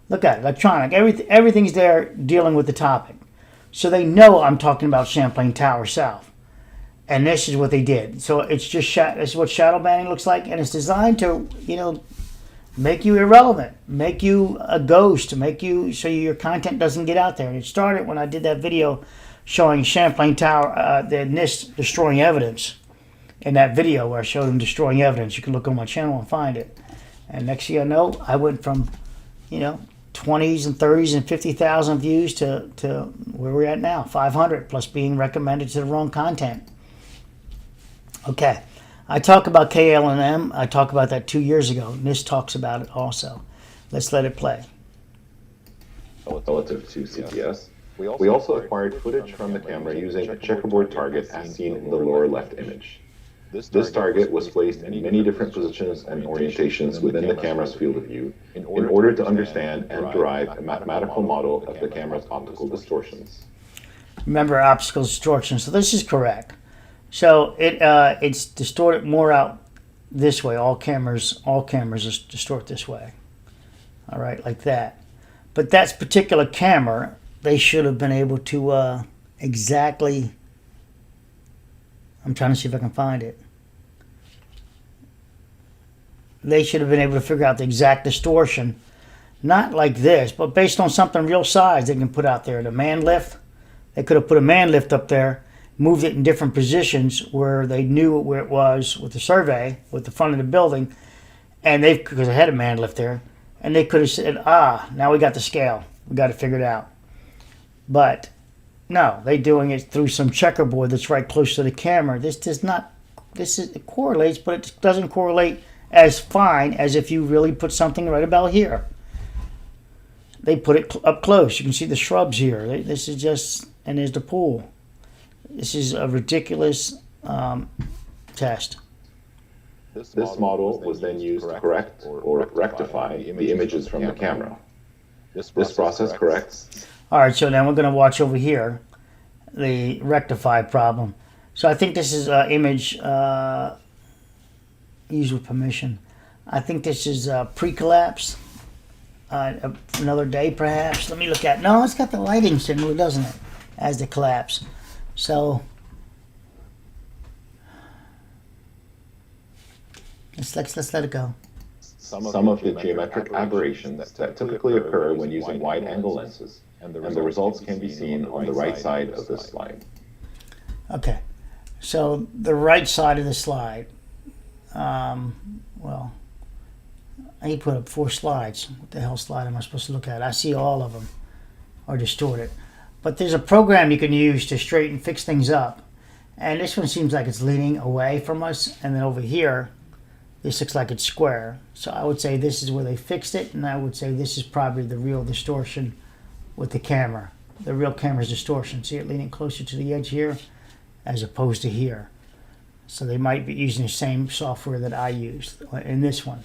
Look at it, electronic. Everything's there dealing with the topic. So they know I'm talking about Champlain Towers South. And this is what they did. So it's just this is what shadow banning looks like, and it's designed to, make you irrelevant, make you a ghost, make you so your content doesn't get out there. And it started when I did that video showing Champlain Tower, the NIST destroying evidence. In that video where I showed them destroying evidence, you can look on my channel and find it. And next thing I know, I went from, 20s and 30s and 50,000 views to where we're at now, 500, plus being recommended to the wrong content. Okay, I talk about KLM. I talked about that 2 years ago. NIST talks about it also. Let's let it play. Relative to CTS, we also acquired footage from the camera using a checkerboard target as seen in the lower left image. This target was placed in many different positions and orientations within the camera's field of view in order to understand and derive a mathematical model of the camera's optical distortions. Remember optical distortion. So this is correct. So it's distorted more out this way. All cameras distort this way. All right, like that. But that particular camera, they should have been able to exactly. I'm trying to see if I can find it. They should have been able to figure out the exact distortion, not like this, but based on something real size they can put out there. The man lift, they could have put a man lift up there, moved it in different positions where they knew where it was with the survey, with the front of the building, and because they had a man lift there, and they could have said, now we got the scale, we got it figured out. But no, they're doing it through some checkerboard that's right close to the camera. It correlates, but it doesn't correlate as fine as if you really put something right about here. They put it up close. You can see the shrubs here. This is just, and there's the pool. This is a ridiculous test. This model was then used to correct or rectify the images from the camera. This process corrects. All right, so now we're going to watch over here the rectify problem. So I think this is an image used with permission. I think this is pre-collapse. Another day, perhaps. Let me look at. No, it's got the lighting signal, doesn't it? As the collapse. So let's let it go. Some of the geometric aberrations that typically occur when using wide-angle lenses, and the results can be seen on the right side of this slide. Okay, so the right side of the slide. Well, he put up 4 slides. What the hell slide am I supposed to look at? I see all of them are distorted. But there's a program you can use to straighten, fix things up. And this one seems like it's leaning away from us. And then over here, this looks like it's square. So I would say this is where they fixed it. And I would say this is probably the real distortion with the camera. The real camera's distortion. See it leaning closer to the edge here as opposed to here. So they might be using the same software that I used in this one.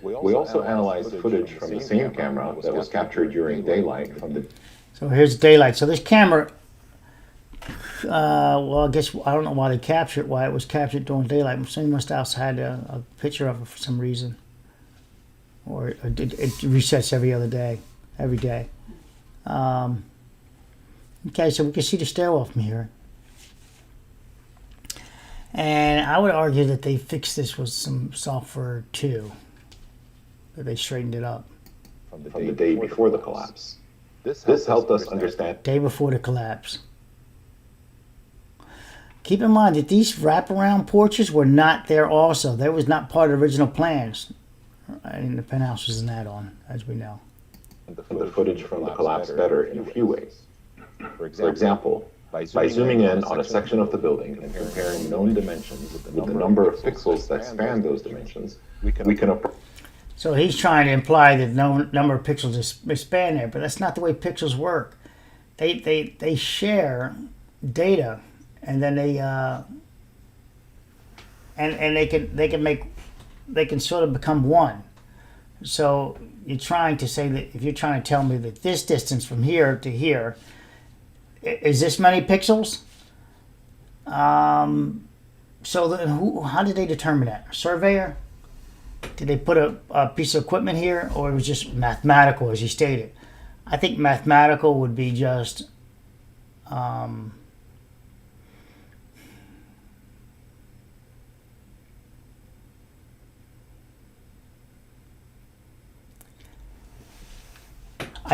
We also analyzed footage from the same camera that was captured during daylight from the... So here's daylight. So this camera, well, I guess, I don't know why they captured it, why it was captured during daylight. Somebody must have had a picture of it for some reason. Or it resets every day. Okay, so we can see the stairwell from here. And I would argue that they fixed this with some software too. That they straightened it up. From the day before the collapse. This helped us understand. Day before the collapse. Keep in mind that these wraparound porches were not there also. That was not part of the original plans. And the penthouse was an add-on, as we know. The footage from the collapse better in a few ways. For example, by zooming in on a section of the building and comparing known dimensions with the number of pixels that span those dimensions, we can approach. So he's trying to imply that no number of pixels is span there, but that's not the way pixels work. They share data, and then they can sort of become one. So you're trying to say that if you're trying to tell me that this distance from here to here is this many pixels, so then how did they determine that? A surveyor? Did they put a piece of equipment here, or it was just mathematical, as he stated? I think mathematical would be just I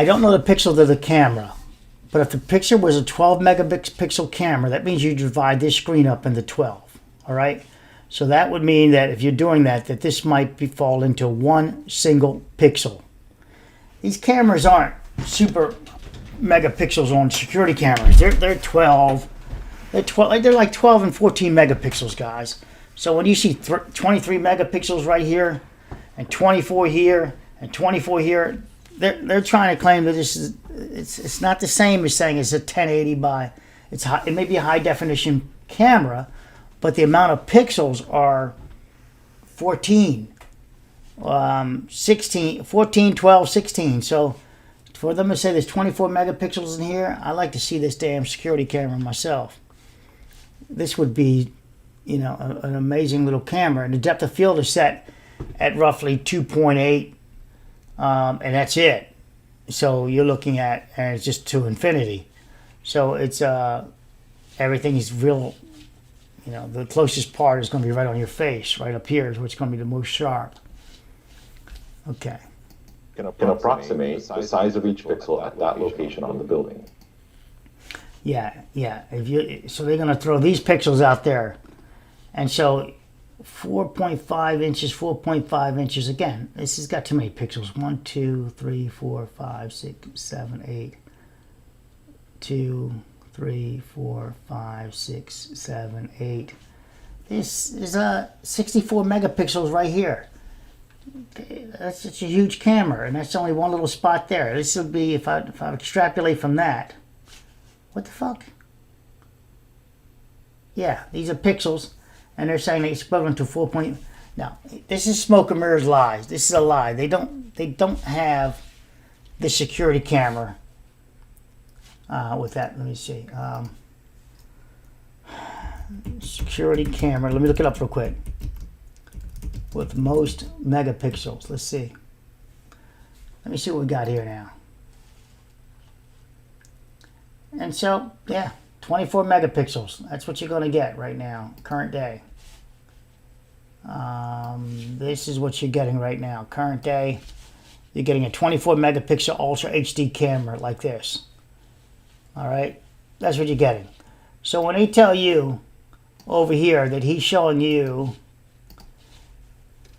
don't know the pixels of the camera, but if the picture was a 12 megapixel camera, that means you divide this screen up into 12, all right? So that would mean that if you're doing that this might fall into one single pixel. These cameras aren't super megapixels on security cameras. They're 12. They're like 12 and 14 megapixels, guys. So when you see 23 megapixels right here, and 24 here, and 24 here, they're trying to claim that this is it's not the same as saying it's a 1080 by it may be a high definition camera, but the amount of pixels are 14, 16, 14, 12, 16. So for them to say there's 24 megapixels in here, I like to see this damn security camera myself. This would be, you know, an amazing little camera. And the depth of field is set at roughly 2.8, and that's it. So you're looking at, and it's just to infinity. So it's everything is real. You know, the closest part is going to be right on your face, right up here is what's going to be the most sharp. Okay. Can approximate the size of each pixel at that location on the building. Yeah. So they're going to throw these pixels out there, and so 4.5 inches, 4.5 inches. Again, this has got too many pixels. 1, 2, 3, 4, 5, 6, 7, 8. 2, 3, 4, 5, 6, 7, 8. This is 64 megapixels right here. That's such a huge camera, and that's only one little spot there. This would be, if I extrapolate from that, what the fuck? Yeah, these are pixels, and they're saying it's equivalent to 4. Now, this is smoke and mirrors lies. This is a lie. They don't have the security camera with that. Let me see. Security camera. Let me look it up real quick. With most megapixels. Let's see. Let me see what we got here now. And so, yeah, 24 megapixels. That's what you're going to get right now, current day. This is what you're getting right now, current day. You're getting a 24 megapixel Ultra HD camera like this. All right, that's what you're getting. So when they tell you over here that he's showing you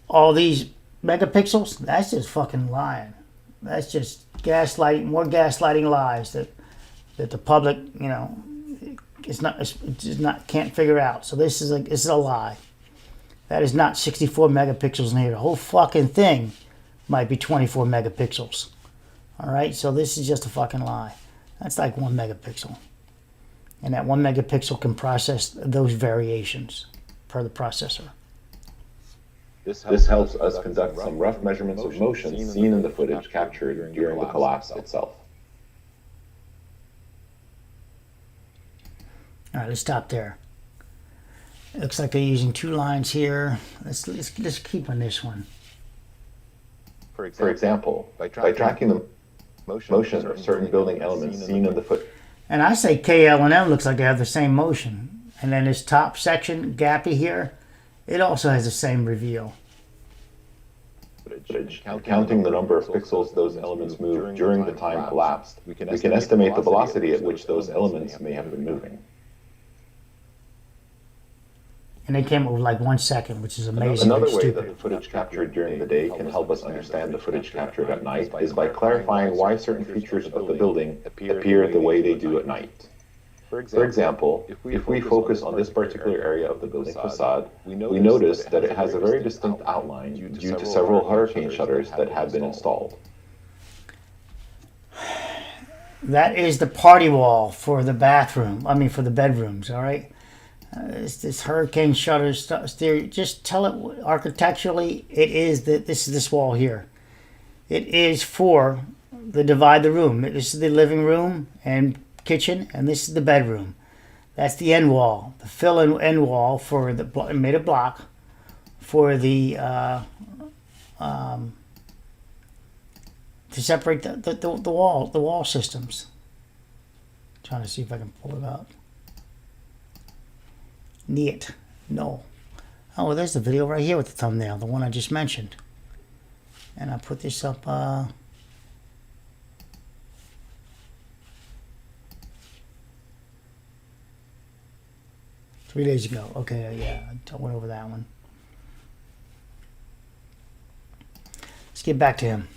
all these megapixels, that's just fucking lying. That's just gaslighting, more gaslighting lies that the public, you know, it's not can't figure out. So this is a lie. That is not 64 megapixels in here. The whole fucking thing might be 24 megapixels. All right, so this is just a fucking lie. That's like 1 megapixel. And that 1 megapixel can process those variations per the processor. This helps us conduct some rough measurements of motion seen in the footage captured during the collapse itself. All right, let's stop there. It looks like they're using 2 lines here. Let's keep on this one. For example, by tracking the motion of certain building elements seen in the footage. And I say KL and M looks like they have the same motion. And then this top section, gappy here, it also has the same reveal. Counting the number of pixels those elements moved during the time collapsed, we can estimate the velocity at which those elements may have been moving. And they came up with like 1 second, which is amazing. Another way that the footage captured during the day can help us understand the footage captured at night is by clarifying why certain features of the building appear the way they do at night. For example, if we focus on this particular area of the building facade, we notice that it has a very distinct outline due to several hurricane shutters that have been installed. That is the party wall for the bathroom. I mean, for the bedrooms, all right? This hurricane shutters theory. Just tell it architecturally. It is that this wall here. It is for the divide the room. This is the living room and kitchen, and this is the bedroom. That's the end wall, the fill end wall for the made of block for the to separate the wall systems. Trying to see if I can pull it up. Neat. No. Oh, well, there's the video right here with the thumbnail, the one I just mentioned. And I put this up 3 days ago. Okay, yeah, I went over that one. Let's get back to him.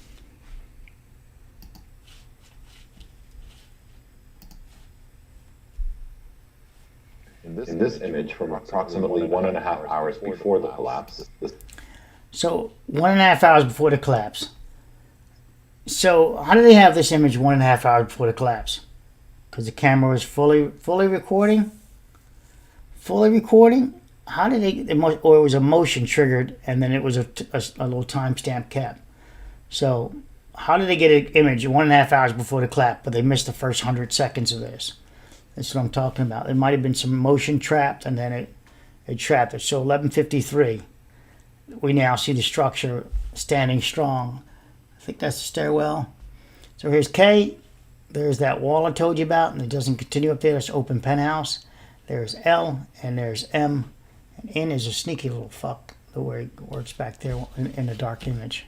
In this image, from approximately 1.5 hours before the collapse, So 1.5 hours before the collapse. So how do they have this image 1.5 hours before the collapse? Because the camera was fully recording. Fully recording. How did they? Or it was a motion triggered, and then it was a little timestamp cap. So how did they get an image 1.5 hours before the collapse, but they missed the first 100 seconds of this? That's what I'm talking about. It might have been some motion trapped, and then it trapped it. So 11:53. We now see the structure standing strong. I think that's the stairwell. So here's K. There's that wall I told you about, and it doesn't continue up there. It's open penthouse. There's L, and there's M. And N is a sneaky little fuck, the way it works back there in the dark image.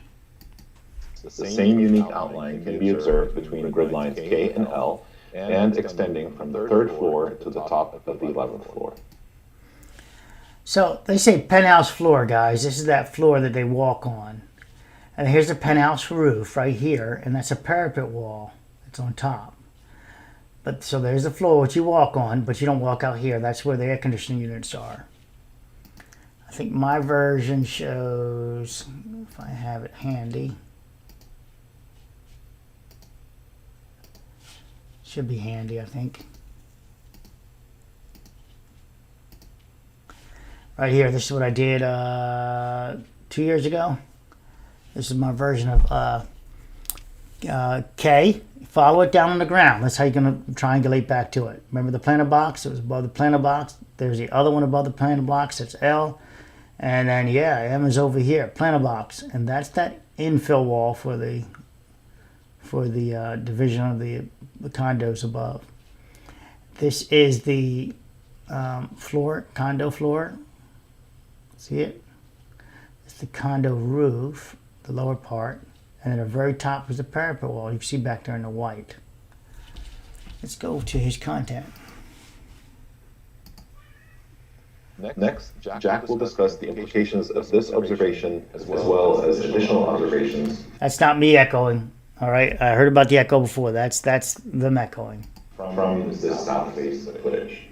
the same unique outline can be observed between grid lines K and L, and extending from the 3rd floor to the top of the 11th floor. So they say penthouse floor, guys. This is that floor that they walk on. And here's the penthouse roof right here, and that's a parapet wall. It's on top. But so there's the floor which you walk on, but you don't walk out here. That's where the air conditioning units are. I think my version shows, if I have it handy, should be handy, I think. Right here, this is what I did 2 years ago. This is my version of K. Follow it down on the ground. That's how you're going to triangulate back to it. Remember the planter box? It was above the planter box. There's the other one above the planter box. That's L. And then, yeah, M is over here, planter box. And that's that infill wall for the division of the condos above. This is the floor, condo floor. See it? It's the condo roof, the lower part. And then the very top is the parapet wall. You can see back there in the white. Let's go to his content. Next, Jack will discuss the implications of this observation as well as additional observations. That's not me echoing. All right, I heard about the echo before. That's them echoing. From this south face footage.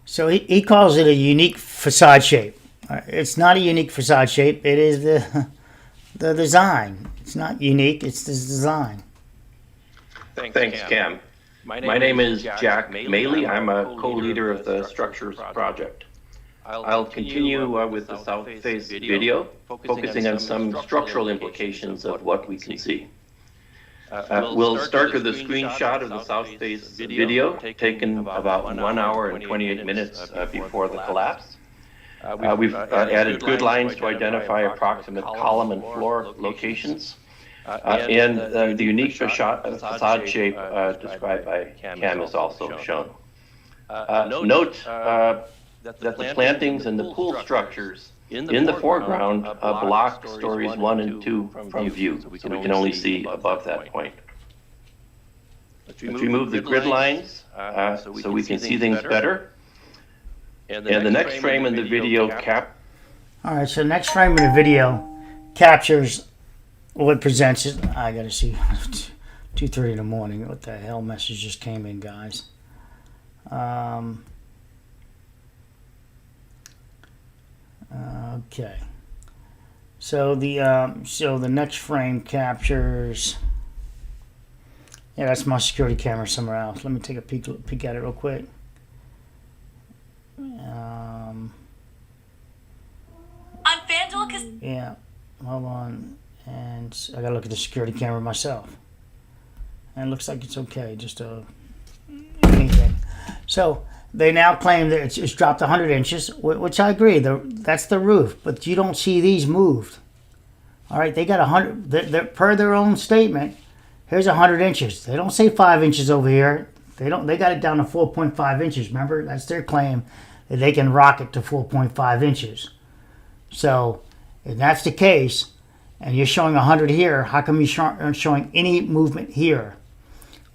So he calls it a unique facade shape. It's not a unique facade shape. It is the design. It's not unique. It's the design. Thanks, Cam. My name is Jack Maley. I'm a co-leader of the Structures Project. I'll continue with the South Face video, focusing on some structural implications of what we can see. We'll start with a screenshot of the South Face video, taken about 1 hour and 28 minutes before the collapse. We've added grid lines to identify approximate column and floor locations. And the unique facade shape described by Cam is also shown. Note that the plantings and the pool structures in the foreground block stories 1 and 2 from view, so we can only see above that point. Let's remove the grid lines so we can see things better. And the next frame in the video All right, so the next frame in the video captures what presents it. I gotta see 2:30 in the morning. What the hell message just came in, guys? Okay. So the next frame captures. Yeah, that's my security camera somewhere else. Let me take a peek at it real quick. On FanDuel, cause Yeah, hold on, and I gotta look at the security camera myself. And it looks like it's okay, just anything. So they now claim that it's dropped 100 inches, which I agree. That's the roof, but you don't see these moved. All right, they got 100. They're per their own statement. Here's 100 inches. They don't say 5 inches over here. They don't. They got it down to 4.5 inches. Remember, that's their claim that they can rock it to 4.5 inches. So, if that's the case, and you're showing 100 here, how come you aren't showing any movement here?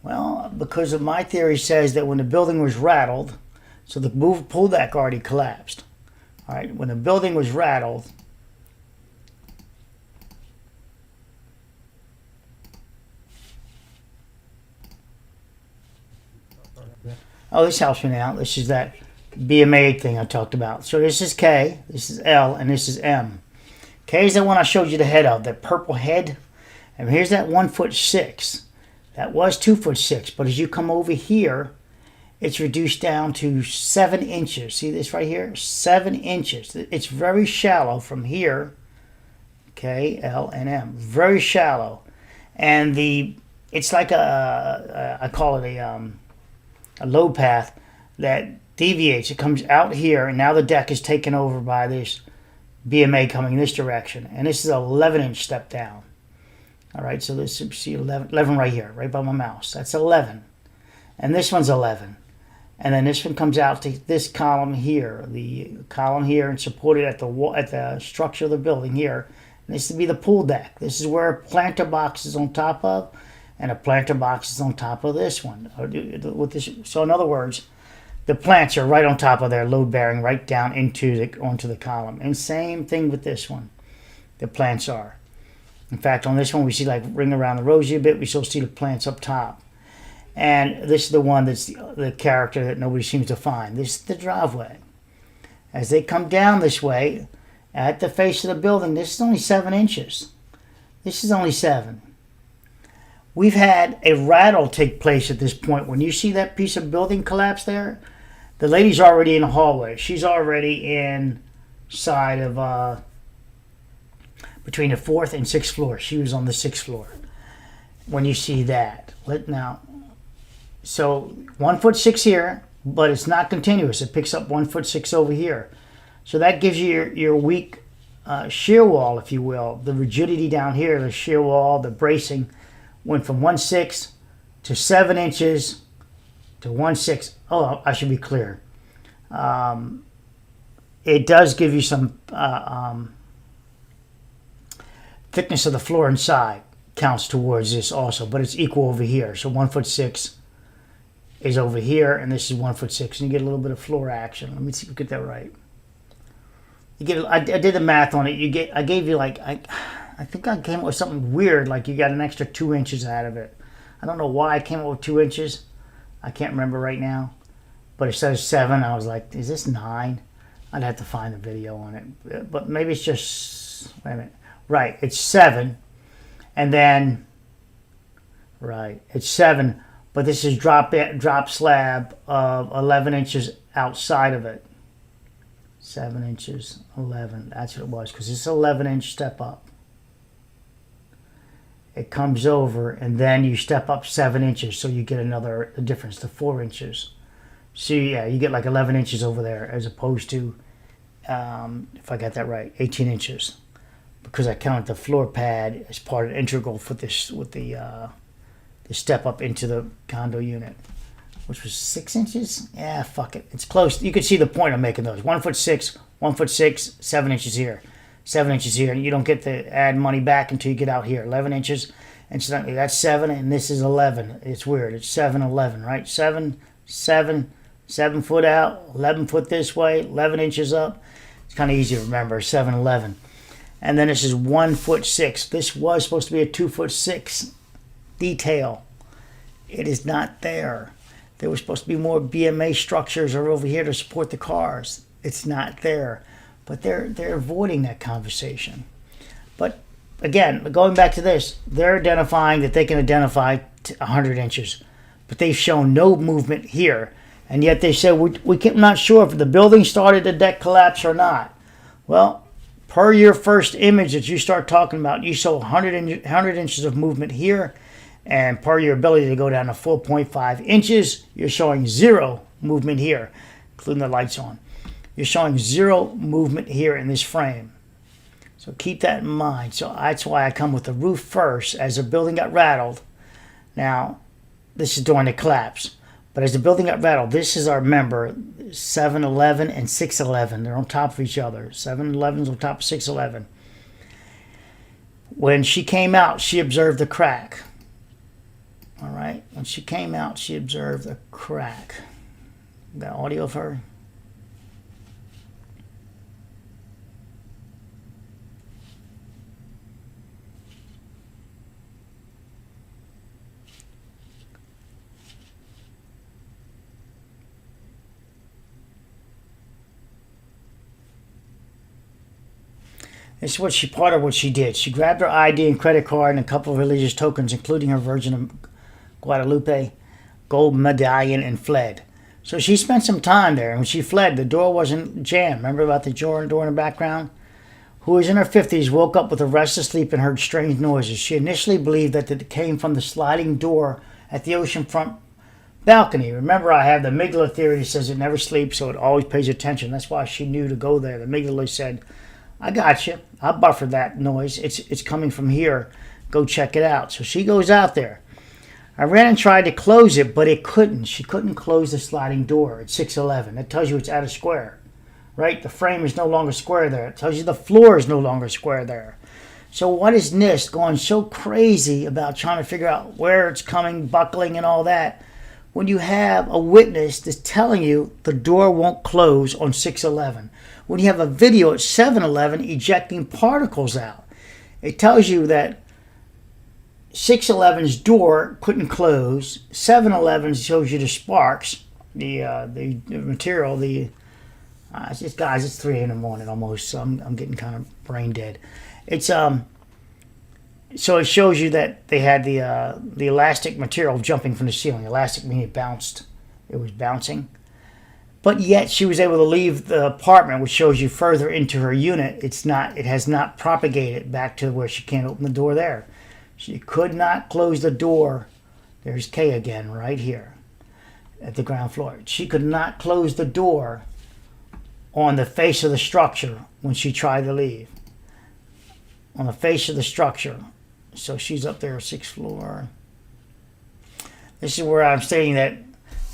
Well, because of my theory says that when the building was rattled, so the pull deck already collapsed. All right, when the building was rattled, Oh, this helps me now. This is that BMA thing I talked about. So this is K, this is L, and this is M. K is the one I showed you the head of, that purple head. And here's that 1'6". That was 2'6", but as you come over here, it's reduced down to 7 inches. See this right here? 7 inches. It's very shallow from here. K, L, and M. Very shallow. And it's like I call it a load path that deviates. It comes out here, and now the deck is taken over by this BMA coming this direction. And this is an 11-inch step down. All right, so this is 11 right here, right by my mouse. That's 11. And this one's 11. And then this one comes out to this column here, the column here, and supported at the structure of the building here. And this would be the pool deck. This is where a planter box is on top of, and a planter box is on top of this one. So in other words, the plants are right on top of their load bearing, right down onto the column. And same thing with this one. The plants are. In fact, on this one, we see like ring around the rosy a bit. We still see the plants up top. And this is the one that's the character that nobody seems to find. This is the driveway. As they come down this way, at the face of the building, this is only 7 inches. This is only 7. We've had a rattle take place at this point. When you see that piece of building collapse there, the lady's already in the hallway. She's already inside of between the 4th and 6th floor. She was on the 6th floor when you see that. So 1'6" here, but it's not continuous. It picks up 1'6" over here. So that gives you your weak shear wall, if you will. The rigidity down here, the shear wall, the bracing, went from 1'6" to 7 inches to 1'6". Oh, I should be clear. It does give you some thickness of the floor inside. Counts towards this also, but it's equal over here. So 1'6" is over here, and this is 1'6", and you get a little bit of floor action. Let me see if we get that right. You get. I did the math on it. I gave you like I think I came up with something weird, like you got an extra 2 inches out of it. I don't know why I came up with 2 inches. I can't remember right now. But it says 7. I was like, is this 9? I'd have to find the video on it. But maybe it's just, wait a minute. Right, it's 7. And then, right, it's 7. But this is drop slab of 11 inches outside of it. 7 inches, 11. That's what it was, because it's an 11-inch step up. It comes over, and then you step up 7 inches, so you get another difference to 4 inches. So yeah, you get like 11 inches over there, as opposed to, if I got that right, 18 inches, because I counted the floor pad as part of the integral for this with the step up into the condo unit, which was 6 inches. Yeah, fuck it, it's close. You can see the point I'm making those. 1'6", 1'6", 7 inches here. 7 inches here, and you don't get to add money back until you get out here. 11 inches, incidentally, that's 7, and this is 11. It's weird. It's 7, 11, right? 7, 7, 7 foot out, 11 foot this way, 11 inches up. It's kind of easy to remember, 7, 11. And then this is 1'6". This was supposed to be a 2'6" detail. It is not there. There was supposed to be more BMA structures over here to support the cars. It's not there. But they're avoiding that conversation. But again, going back to this, they're identifying that they can identify 100 inches. But they've shown no movement here. And yet they said, we're not sure if the building started the deck collapse or not. Well, per your first image that you start talking about, you saw 100 inches of movement here. And per your ability to go down to 4.5 inches, you're showing 0 movement here, including the lights on. You're showing 0 movement here in this frame. So keep that in mind. So that's why I come with the roof first as the building got rattled. Now, this is during the collapse. But as the building got rattled, this is our member, 711 and 611. They're on top of each other. 711's on top of 611. When she came out, she observed a crack. All right? When she came out, she observed a crack. Got audio of her? It's part of what she did. She grabbed her ID and credit card and a couple of religious tokens, including her Virgin of Guadalupe gold medallion, and fled. So she spent some time there. And when she fled, the door wasn't jammed. Remember about the door in the background? Who was in her 50s, woke up with a restless sleep and heard strange noises. She initially believed that it came from the sliding door at the oceanfront balcony. Remember, I have the amygdala theory that says it never sleeps, so it always pays attention. That's why she knew to go there. The amygdala said, I got you. I buffered that noise. It's coming from here. Go check it out. So she goes out there. I ran and tried to close it, but it couldn't. She couldn't close the sliding door at 611. That tells you it's out of square, right? The frame is no longer square there. It tells you the floor is no longer square there. So what is NIST going so crazy about trying to figure out where it's coming, buckling and all that, when you have a witness that's telling you the door won't close on 611? When you have a video at 711 ejecting particles out, it tells you that 611's door couldn't close. 711 shows you the sparks, the material. It's just, guys, it's 3 in the morning almost, so I'm getting kind of brain dead. It's so it shows you that they had the elastic material jumping from the ceiling. Elastic meaning it bounced. It was bouncing. But yet she was able to leave the apartment, which shows you further into her unit. It has not propagated back to where she can't open the door there. She could not close the door. There's K again right here at the ground floor. She could not close the door on the face of the structure when she tried to leave. On the face of the structure. So she's up there, 6th floor. This is where I'm stating that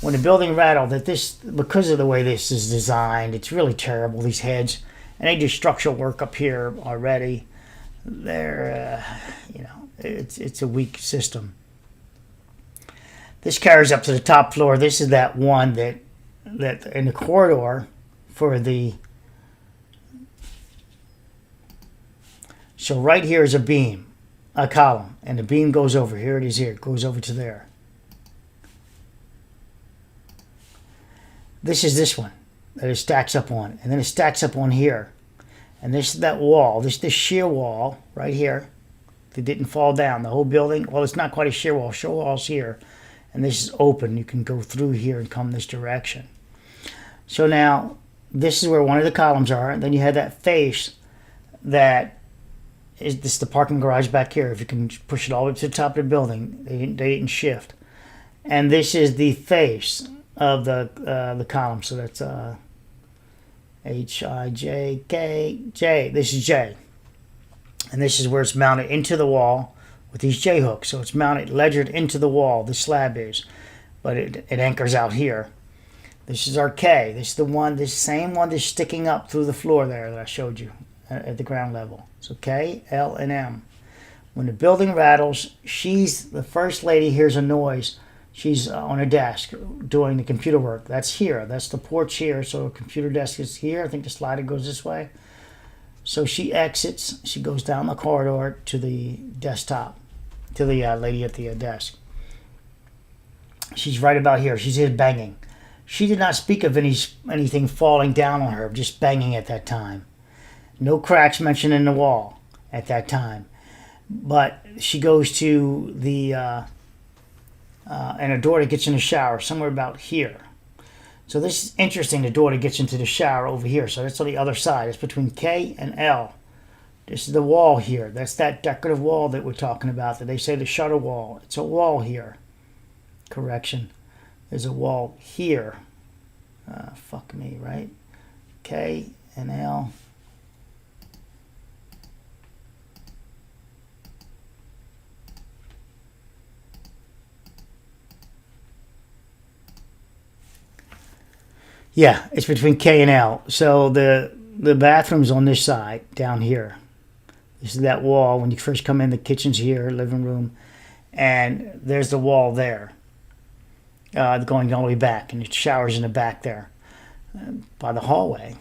when the building rattled, that this, because of the way this is designed, it's really terrible, these heads. And they do structural work up here already. They're, it's a weak system. This carries up to the top floor. This is that one that in the corridor for the... So right here is a beam, a column, and the beam goes over. Here it is here. It goes over to there. This is this one that it stacks up on. And then it stacks up on here. And this is that wall. This shear wall right here that didn't fall down. The whole building, well, it's not quite a shear wall. Shear wall's here. And this is open. You can go through here and come this direction. So now, this is where one of the columns are. And then you have that face that is this the parking garage back here. If you can push it all the way to the top of the building, they didn't shift. And this is the face of the column. So that's H, I, J, K, J. This is J. And this is where it's mounted into the wall with these J hooks. So it's mounted, ledgered into the wall, the slab is. But it anchors out here. This is our K. This is the one, this same one that's sticking up through the floor there that I showed you at the ground level. So K, L, and M. When the building rattles, the first lady hears a noise. She's on a desk doing the computer work. That's here. That's the porch here. So the computer desk is here. I think the slider goes this way. So she exits. She goes down the corridor to the desktop, to the lady at the desk. She's right about here. She's here banging. She did not speak of anything falling down on her, just banging at that time. No cracks mentioned in the wall at that time. But she goes to the... and a door that gets in the shower somewhere about here. So this is interesting, the door that gets into the shower over here. So that's on the other side. It's between K and L. This is the wall here. That's that decorative wall that we're talking about, that they say the shutter wall. It's a wall here. Correction. There's a wall here. Fuck me, right? K and L. Yeah, it's between K and L. So the bathroom's on this side, down here. This is that wall. When you first come in, the kitchen's here, living room. And there's the wall there, going all the way back. And the shower's in the back there, by the hallway.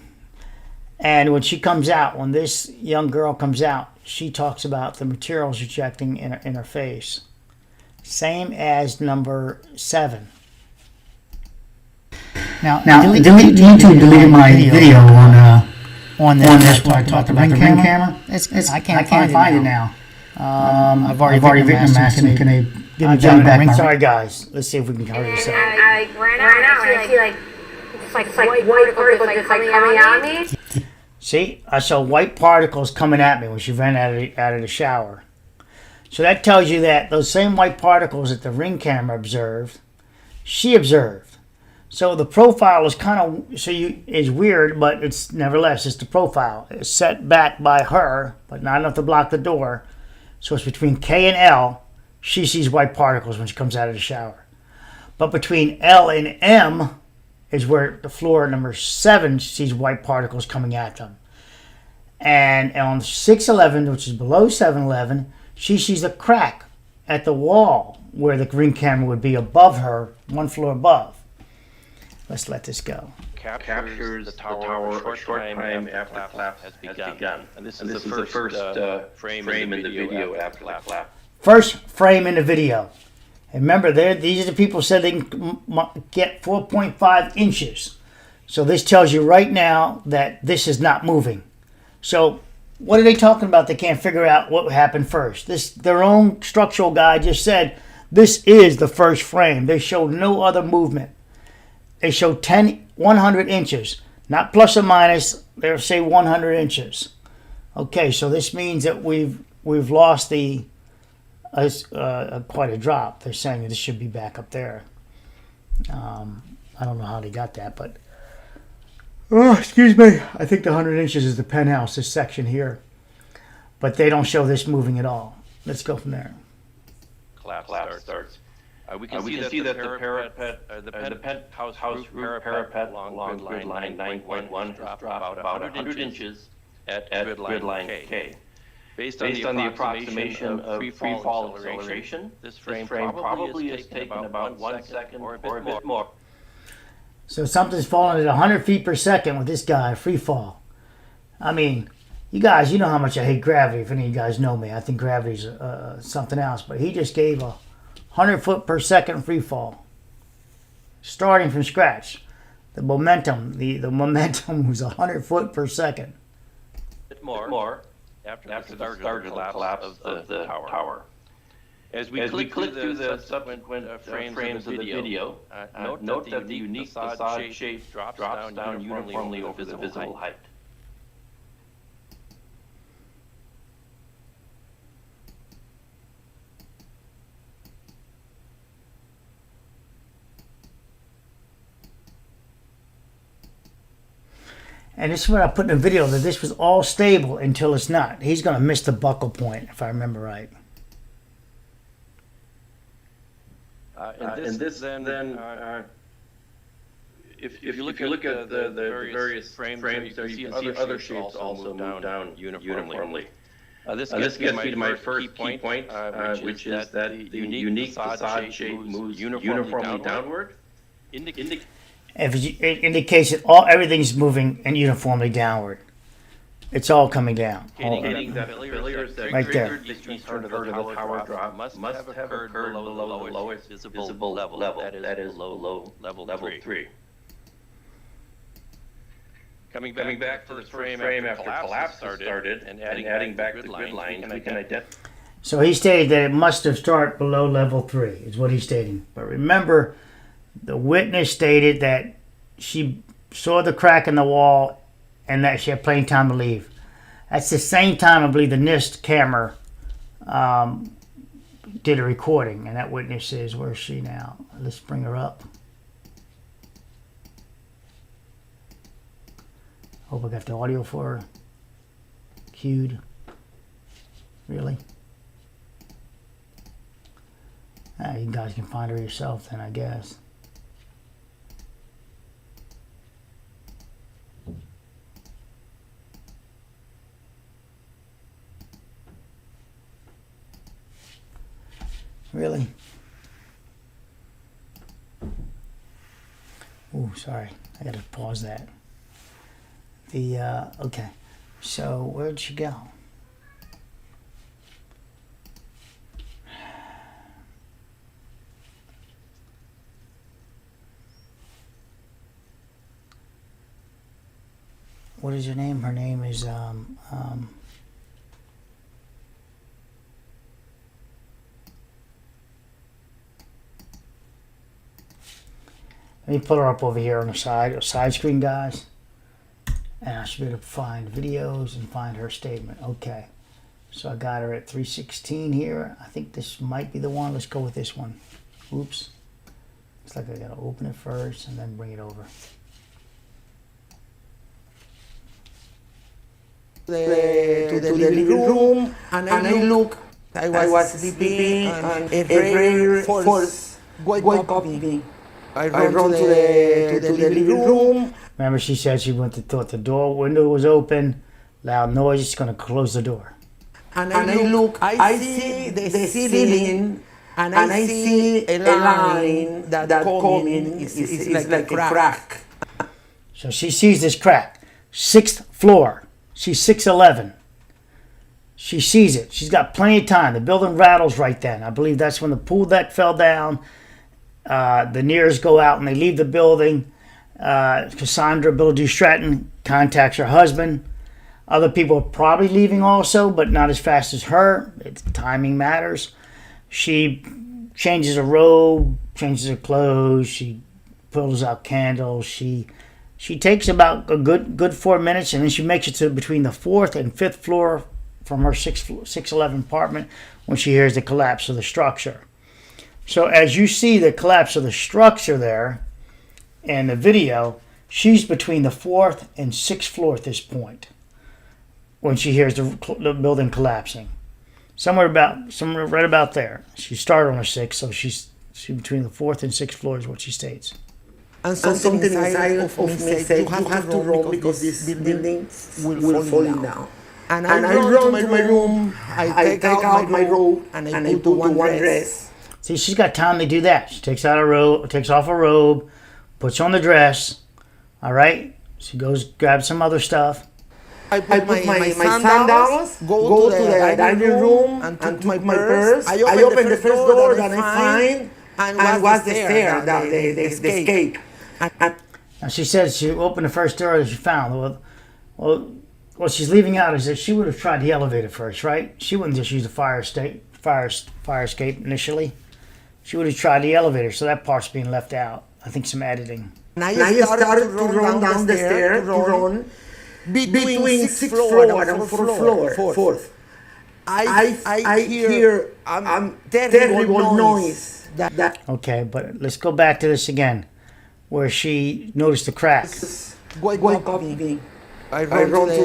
And when she comes out, when this young girl comes out, she talks about the materials ejecting in her face. Same as number 7. Now YouTube deleted my video on on this where I talked about the ring camera. I can't find it now. I've already written a message. Can they give me back my ring? Sorry, guys. Let's see if we can hurry this up. I ran out and I see like white particles just like coming at me. See, I saw white particles coming at me when she ran out of the shower. So that tells you that those same white particles that the ring camera observed, she observed. So the profile is kind of is weird, but it's nevertheless it's the profile. It's set back by her, but not enough to block the door. So it's between K and L. She sees white particles when she comes out of the shower. But between L and M is where the floor number 7 sees white particles coming at them. And on 611, which is below 711, she sees a crack at the wall where the ring camera would be above her, one floor above. Let's let this go. Captures the tower a short time after collapse has begun. And this is the first frame in the video after collapse. First frame in the video. And remember, these are the people said they can get 4.5 inches. So this tells you right now that this is not moving. So what are they talking about? They can't figure out what happened first. Their own structural guy just said this is the first frame. They showed no other movement. They showed 100 inches, not plus or minus. They say 100 inches. Okay, so this means that we've lost quite a drop. They're saying that this should be back up there. I don't know how they got that, but excuse me. I think the 100 inches is the penthouse, this section here. But they don't show this moving at all. Let's go from there. Collapse starts. We can see that the penthouse roof parapet along grid line 9.1 has dropped about 100 inches at grid line K. Based on the approximation of free fall acceleration, this frame probably has taken about 1 second or a bit more. So something's falling at 100 feet per second with this guy, free fall. I mean, you guys, you know how much I hate gravity. If any of you guys know me, I think gravity's something else. But he just gave a 100 foot per second free fall, starting from scratch. The momentum was 100 foot per second. Bit more after the start collapse of the tower. As we click through the subsequent frames of the video, note that the unique facade shape drops down uniformly over the visible height. And this is what I put in the video, that this was all stable until it's not. He's going to miss the buckle point, if I remember right. And this then, if you look at the various frames there, you can see other shapes also move down uniformly. This gets me to my first key point, which is that the unique facade shape moves uniformly downward. It indicates that everything's moving and uniformly downward. It's all coming down. Indicating that failures that right there. The eastern part of the tower drop must have occurred below the lowest visible level. That is below level 3. Coming back to the frame after collapse started and adding back the grid lines, we can identify. So he stated that it must have started below level 3, is what he's stating. But remember, the witness stated that she saw the crack in the wall and that she had plenty of time to leave. That's the same time, I believe, the NIST camera did a recording. And that witness is, where's she now? Let's bring her up. Hope I got the audio for her cued. Really? You guys can find her yourself then, I guess. Really? Oh, sorry. I gotta pause that. Okay. So, where'd she go? what is her name? Her name is let me pull her up over here on the side screen, guys. And I should be able to find videos and find her statement. Okay. So I got her at 316 here. I think this might be the one. Let's go with this one. Oops. Looks like I gotta open it first and then bring it over. To the living room, and I look. I was sleeping, and a rare force woke up me. I run to the living room. Remember, she said she thought the window was open, loud noise, it's gonna close the door. And I look, I see the ceiling, and I see a line that coming is like a crack. So she sees this crack. 6th floor. She's 6'11". She sees it. She's got plenty of time. The building rattles right then. I believe that's when the pool deck fell down. The NIRS go out and they leave the building. Cassandra Bilodeau Stratton contacts her husband. Other people are probably leaving also, but not as fast as her. Timing matters. She changes her robe, changes her clothes. She pulls out candles. She takes about a good 4 minutes, and then she makes it to between the 4th and 5th floor from her 611 apartment when she hears the collapse of the structure. So as you see the collapse of the structure there in the video, she's between the 4th and 6th floor at this point when she hears the building collapsing. Somewhere right about there. She started on the 6th, so she's between the 4th and 6th floor is what she states. And something inside of me said, you have to run because this building will fall down. And I run to my room, I take out my robe, and I put one dress. See, she's got time to do that. She takes off her robe, puts on the dress, all right? She goes, grabs some other stuff. I put my sandals, go to the dining room, and took my purse. I open the first door that I find, and was the stair, the escape. Now she says she opened the first door that she found. Well, what she's leaving out is that she would have tried the elevator first, right? She wouldn't just use the fire escape initially. She would have tried the elevator, so that part's being left out. I think some editing. Now you started to run down the stair, to run between 6th floor and 4th. I hear terrible noise. Okay, but let's go back to this again, where she noticed the crack. Wake up me. I run to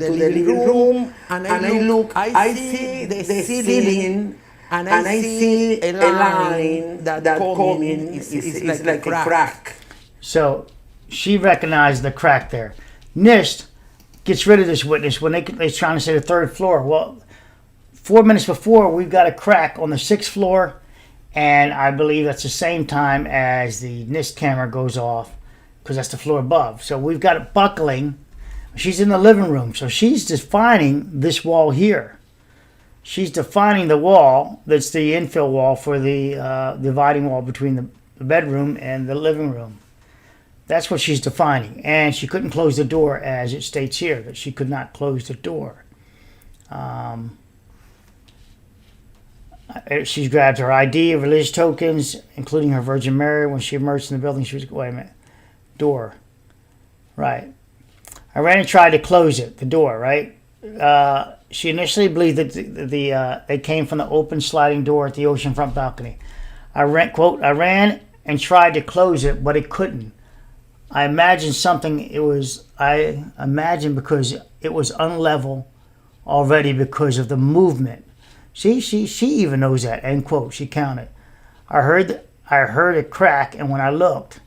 the living room, and I look. I see the ceiling, and I see a line that coming is like a crack. So she recognized the crack there. NIST gets rid of this witness when they're trying to say the 3rd floor. Well, 4 minutes before, we've got a crack on the 6th floor, and I believe that's the same time as the NIST camera goes off, because that's the floor above. So we've got it buckling. She's in the living room, so she's defining this wall here. She's defining the wall that's the infill wall for the dividing wall between the bedroom and the living room. That's what she's defining. And she couldn't close the door, as it states here, that she could not close the door. She grabbed her ID, religious tokens, including her Virgin Mary. When she emerged in the building, she was, wait a minute, door. Right. I ran and tried to close it, the door, right? She initially believed that they came from the open sliding door at the oceanfront balcony. I ran and tried to close it, but it couldn't. I imagined because it was unlevel already because of the movement. She even knows that, end quote, she counted. I heard a crack, and when I looked,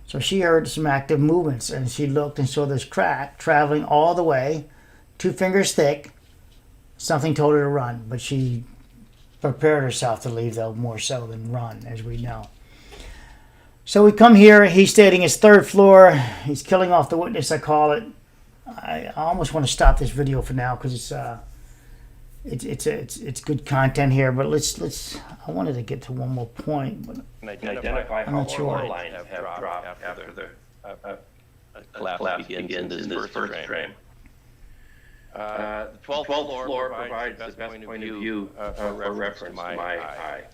so she heard some active movements, and she looked and saw this crack traveling all the way, 2 fingers thick. Something told her to run, but she prepared herself to leave, though, more so than run, as we know. So we come here. He's stating his 3rd floor. He's killing off the witness, I call it. I almost want to stop this video for now because it's good content here. But let's. I wanted to get to one more point, but Identify I'm how not sure. lines have dropped after collapse begins in this first frame. The 12th floor provides the best point of view for reference to my eye.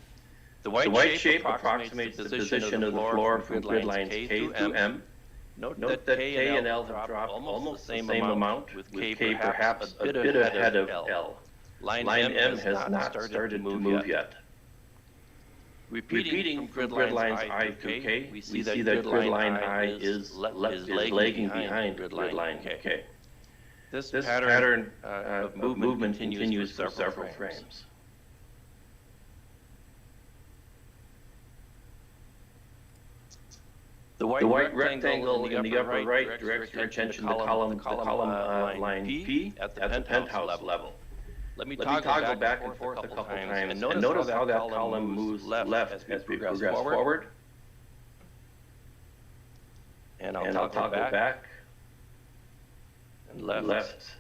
The white shape approximates the position of the floor from grid lines K through M. Note that K and L have dropped almost the same amount, with K perhaps a bit ahead of L. Line M has not started to move yet. Repeating from grid lines I through K, we see that grid line I is lagging behind grid line K. This pattern of movement continues for several frames. The white rectangle in the upper right directs your attention to the column line P at the penthouse level. Let me toggle back and forth a couple times and notice how that column moves left as we progress forward. And I'll toggle back and left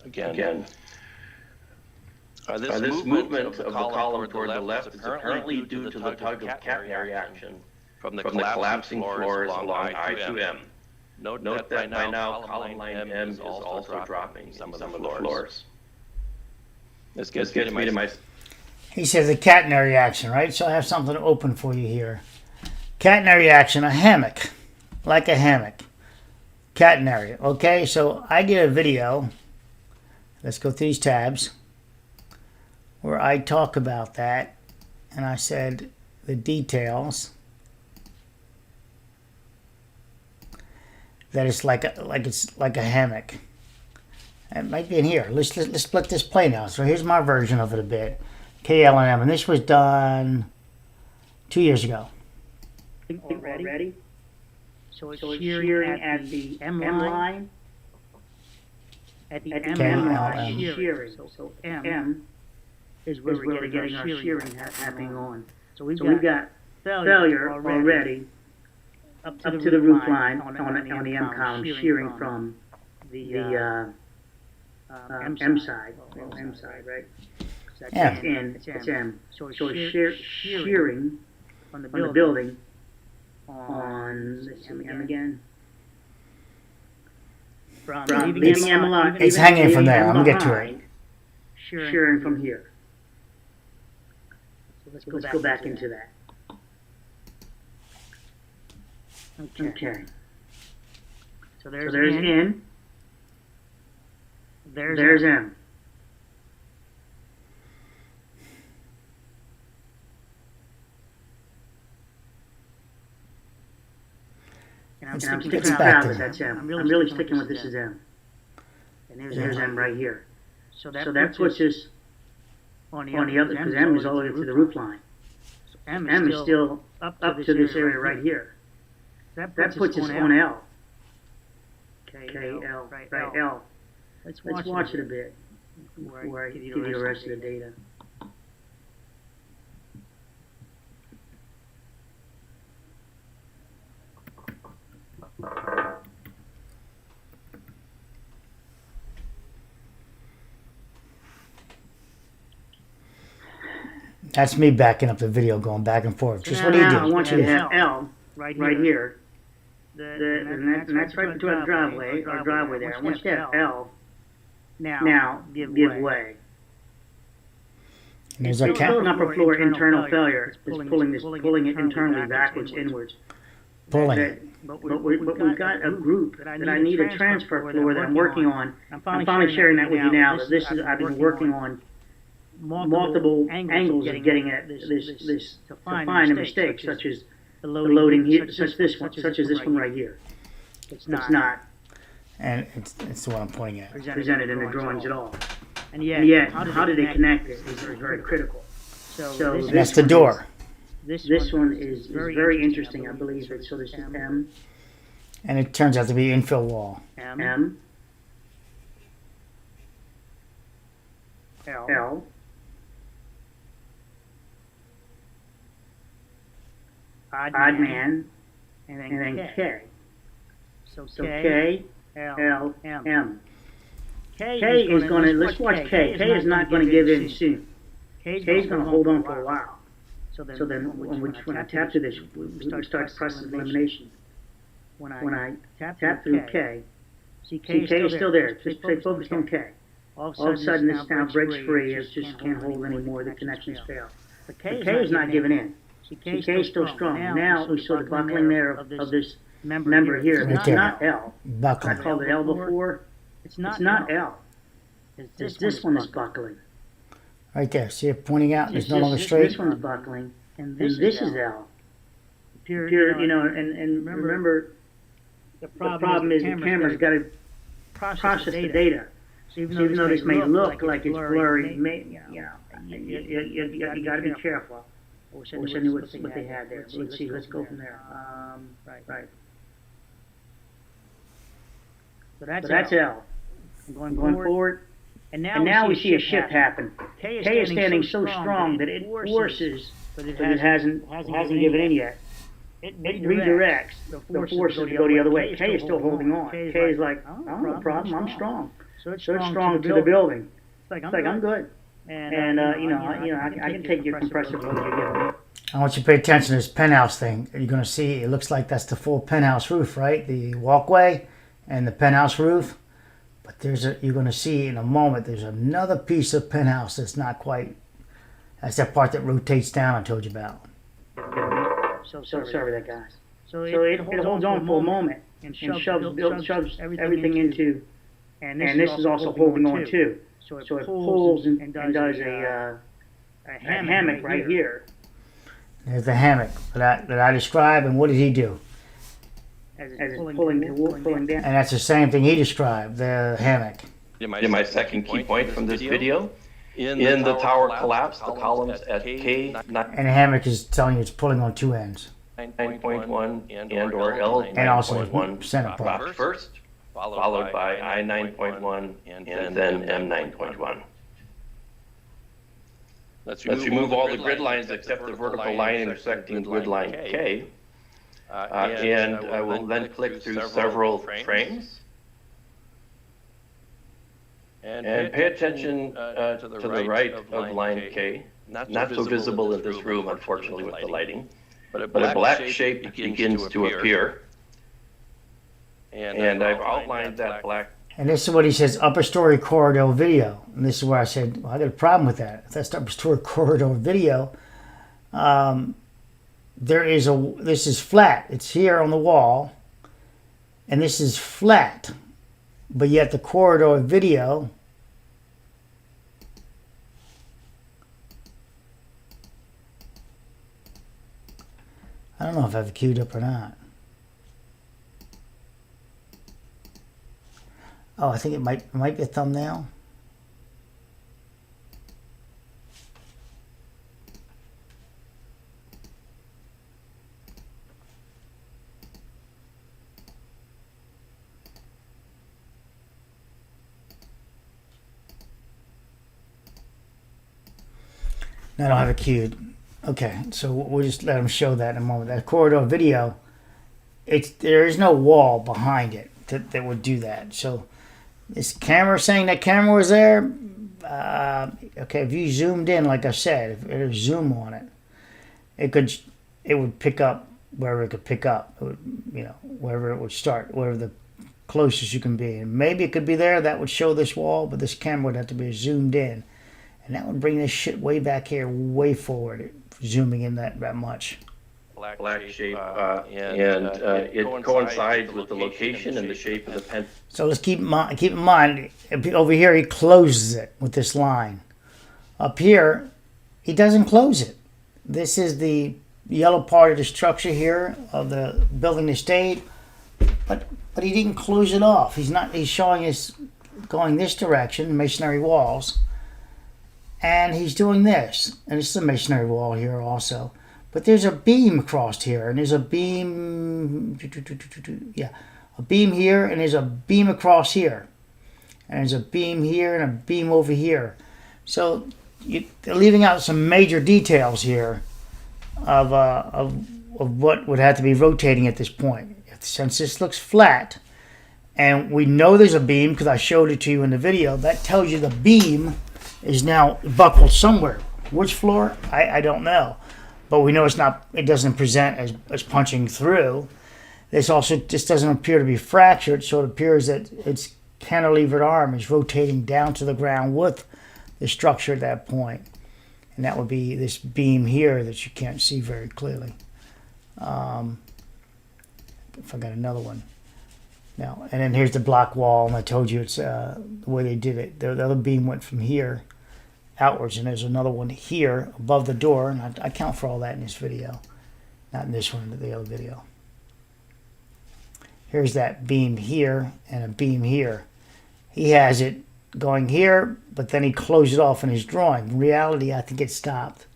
again. This movement of the column toward the left is apparently due to the tug of catenary reaction from the collapsing floors along I through M. Note that by now column line M is also dropping in some of the floors. This gets me to my... He says the catenary reaction, right? So I have something open for you here. Catenary reaction, a hammock. Like a hammock. Catenary. Okay, so I did a video. Let's go through these tabs. Where I talk about that. And I said the details. That it's like a hammock. It might be in here. Let's split this plane out. So here's my version of it a bit. KLM, and this was done 2 years ago. Already? So it's shearing at the M line. At the M line, shearing. So M is where we're getting our shearing happening on. So we've got failure already up to the roof line on the M column, shearing from the M side, right? It's M. So it's shearing on the building on, let's see, M again. From leaving M line. It's hanging from there. I'm going to get to it. Shearing from here. So let's go back into that. Okay. So there's in. There's M. And I'm sticking with that's M. I'm really sticking with this is M. And there's M right here. So that puts us on the other, because M is all the way to the roof line. So M is still up to this area right here. That puts us on L. K-L, right, L. Let's watch it a bit before I give you the rest of the data. That's me backing up the video, going back and forth. Just what do you do? I want you to have L right here. And that's right between the driveway, our driveway there. I want you to have L now give way. And there's It's still an upper floor internal failure. It's pulling it internally backwards, inwards. Pulling. But we've got a group that I need a transfer floor that I'm working on. I'm finally sharing that with you now. That this is I've been working on multiple angles of getting at this to find a mistake, such as the loading here, such as this one right here. It's not. And it's the one I'm pointing at. Presented in the drawings at all. And yet, how did they connect it is very critical. So that's the door. This one is very interesting, I believe. So this is M. And it turns out to be infill wall. M. L. Odd man. And then K. So K, L, M. K is going to, let's watch K. K is not going to give in soon. K is going to hold on for a while. So then when I tap to this, we start process of elimination. when I tap through K, see K is still there. Just stay focused on K. All of a sudden, this now breaks free. It just can't hold anymore. The connections fail. But K is not giving in. See, K is still strong. Now we saw the buckling there of this member here. It's not L. Buckling. I called it L before. It's not L. It's this one that's buckling. Right there. See it pointing out? It's no longer straight. This one's buckling, and this is L. Pure, and remember, the problem is the camera's got to process the data. So even though this may look like it's blurry, you got to be careful. I wish I knew what they had there. Let's see. Let's go from there. Right. So that's L. I'm going forward. And now we see a shift happen. K is standing so strong that it forces, but it hasn't given in yet. It redirects the forces to go the other way. K is still holding on. K is like, oh, no problem, I'm strong. So it's strong to the building. It's like, I'm good. And I can take your compressor load you give me. I want you to pay attention to this penthouse thing. You're going to see, it looks like that's the full penthouse roof, right? The walkway and the penthouse roof. But you're going to see in a moment, there's another piece of penthouse that's not quite, that's that part that rotates down I told you about. So sorry that, guys. So it holds on for a moment and shoves everything into, and this is also holding on too. So it pulls and does a hammock right here. There's the hammock that I described, and what did he do? As it's pulling down. And that's the same thing he described, the hammock. In my second key point from this video, in the tower collapse, the columns at K And the hammock is telling you it's pulling on two ends. 9.1 and or L And also 9.1 center part. dropped first, followed by I 9.1 and then M 9.1. Let's remove all the grid lines except the vertical line intersecting grid line K. And I will then click through several frames. And pay attention to the right of line K. Not so visible in this room, unfortunately, with the lighting. But a black shape begins to appear. And I've outlined that black. And this is what he says, upper story corridor video. And this is where I said, well, I got a problem with that. If that's the upper story corridor video, this is flat. It's here on the wall. And this is flat. But yet the corridor video I don't know if I have it queued up or not. Oh, I think it might be a thumbnail. No, I don't have it queued. Okay, so we'll just let them show that in a moment. That corridor video, there is no wall behind it that would do that. So this camera saying that camera was there, okay, if you zoomed in, like I said, if it was zoom on it, it would pick up wherever it could pick up, wherever it would start, wherever the closest you can be. And maybe it could be there, that would show this wall, but this camera would have to be zoomed in. And that would bring this shit way back here, way forward, zooming in that much. Black shape, and it coincides with the location and the shape of the pen. So let's keep in mind, over here he closes it with this line. Up here, he doesn't close it. This is the yellow part of the structure here of the building estate, but he didn't close it off. He's showing us going this direction, masonry walls. And he's doing this. And this is a masonry wall here also. But there's a beam across here. And there's a beam. Yeah. A beam here. And there's a beam across here. And there's a beam here and a beam over here. So they're leaving out some major details here of what would have to be rotating at this point. Since this looks flat. And we know there's a beam because I showed it to you in the video. That tells you the beam is now buckled somewhere. Which floor? I don't know. But we know it doesn't present as punching through. This doesn't appear to be fractured, so it appears that its cantilevered arm is rotating down to the ground with the structure at that point. And that would be this beam here that you can't see very clearly. If I got another one. Now, and then here's the block wall, and I told you it's the way they did it. The other beam went from here outwards, and there's another one here above the door, and I count for all that in this video. Not in this one, but the other video. Here's that beam here and a beam here. He has it going here, but then he closed it off in his drawing. In reality, I think it stopped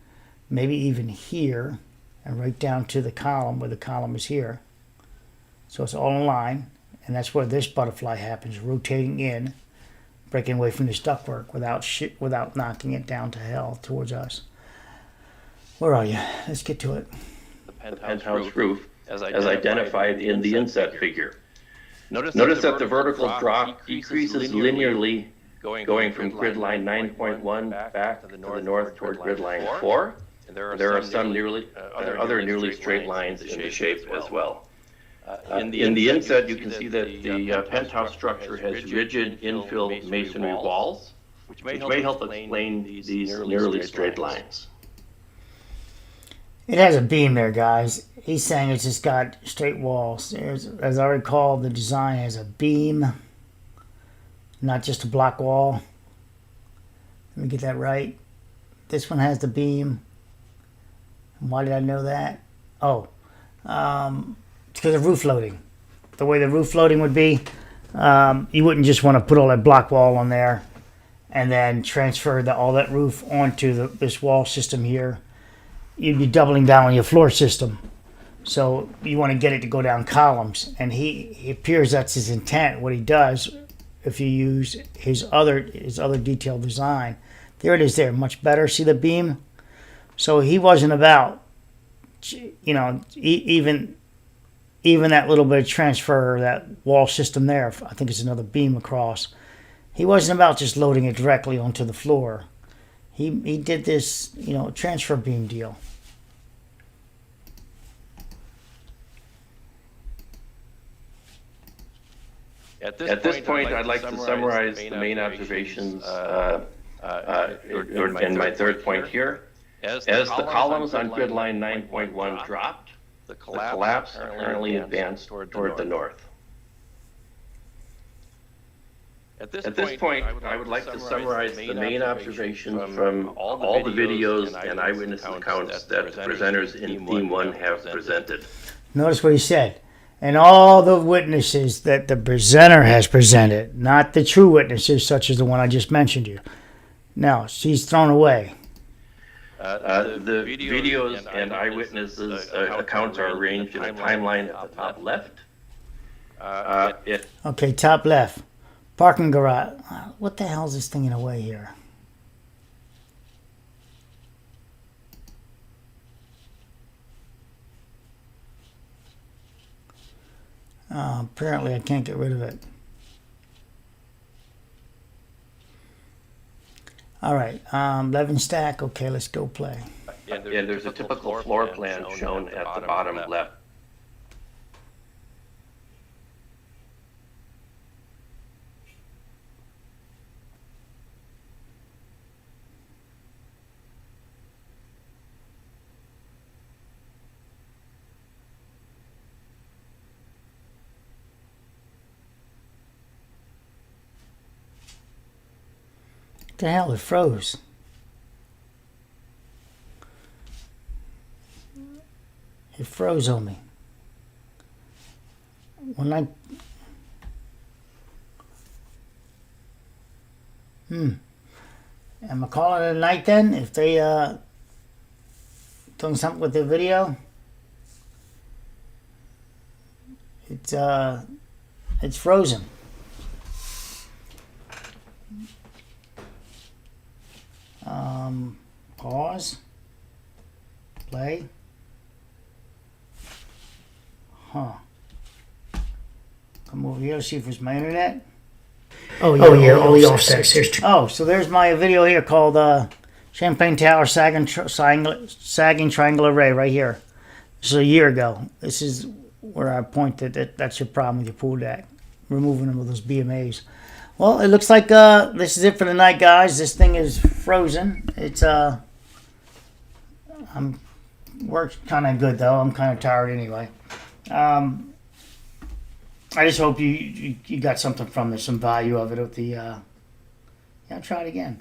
maybe even here and right down to the column where the column is here. So it's all in line, and that's where this butterfly happens, rotating in, breaking away from this ductwork without knocking it down to hell towards us. Where are you? Let's get to it. The penthouse roof, as identified in the inset figure. Notice that the vertical drop decreases linearly going from grid line 9.1 back to the north toward grid line 4. And there are some other nearly straight lines in the shape as well. In the inset, you can see that the penthouse structure has rigid infill masonry walls, which may help explain these nearly straight lines. It has a beam there, guys. He's saying it's just got straight walls. As I recall, the design has a beam, not just a block wall. Let me get that right. This one has the beam. And why did I know that? Oh, it's because of roof loading. The way the roof loading would be, you wouldn't just want to put all that block wall on there and then transfer all that roof onto this wall system here. You'd be doubling down on your floor system. So you want to get it to go down columns. And he appears that's his intent. What he does, if you use his other detailed design, there it is there, much better. See the beam? So he wasn't about, even that little bit of transfer, that wall system there, I think it's another beam across. He wasn't about just loading it directly onto the floor. He did this, transfer beam deal. At this point, I'd like to summarize the main observations in my third point here. As the columns on grid line 9.1 dropped, the collapse apparently advanced toward the north. At this point, I would like to summarize the main observations from all the videos and eyewitness accounts that the presenters in Theme 1 have presented. Notice what he said. And all the witnesses that the presenter has presented, not the true witnesses such as the one I just mentioned you. No, she's thrown away. The videos and eyewitnesses accounts are arranged in a timeline at the top left. Okay, top left. Parking garage. What the hell is this thing in the way here? Apparently I can't get rid of it. All right, 11 stack. Okay, let's go play. And there's a typical floor plan shown at the bottom left. What the hell? It froze. It froze on me. When I... Am I calling it a night then? If they doing something with the video? It's frozen. Pause. Play. Huh. Come over here, see if it's my internet. Oh yeah, all the offsets. So there's my video here called Champlain Towers sagging triangle array right here. This is a year ago. This is where I pointed that that's your problem with your pool deck, removing them with those BMAs. Well, it looks like this is it for the night, guys. This thing is frozen. It's works kind of good though. I'm kind of tired anyway. I just hope you got something from this, some value of it. With the yeah, I'll try it again.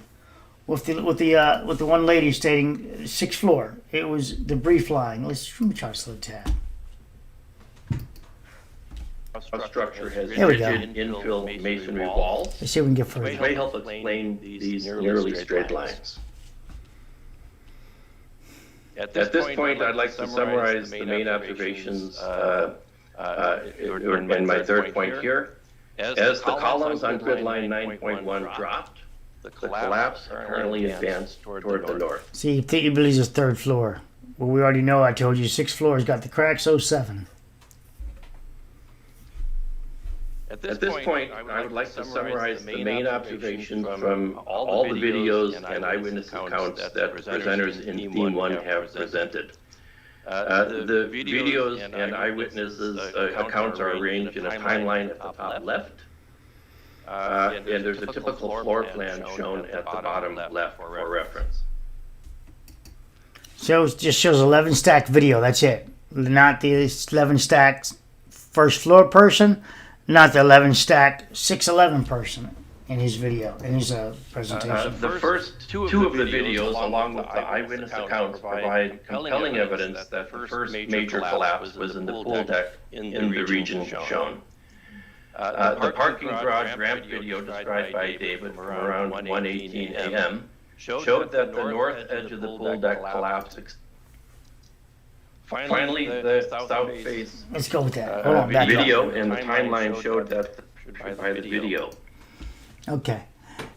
With the one lady stating 6th floor, it was debris flying. Let me try to slow tab. Our structure has There we go. rigid infill masonry walls. Let's see if we can get further. Which may help explain these nearly straight lines. At this point, I'd like to summarize the main observations in my third point here. As the columns on grid line 9.1 dropped, the collapse apparently advanced toward the north. See, you believes it's 3rd floor. Well, we already know. I told you 6th floor has got the cracks. 07. At this point, I would like to summarize the main observations from all the videos and eyewitness accounts that presenters in Theme 1 have presented. The videos and eyewitnesses accounts are arranged in a timeline at the top left, and there's a typical floor plan shown at the bottom left for reference. Just shows 11 stack video. That's it. Not the 11 stacks 1st floor person. Not the 11 stack 6'11" person in his video, in his presentation. The first two of the videos, along with the eyewitness accounts, provide compelling evidence that the first major collapse was in the pool deck in the region shown. The parking garage ramp video described by David from around 1:18 a.m. showed that the north edge of the pool deck collapsed. Finally, the south face Let's go with that. Hold on, back video up. and the timeline showed that by the video. Okay.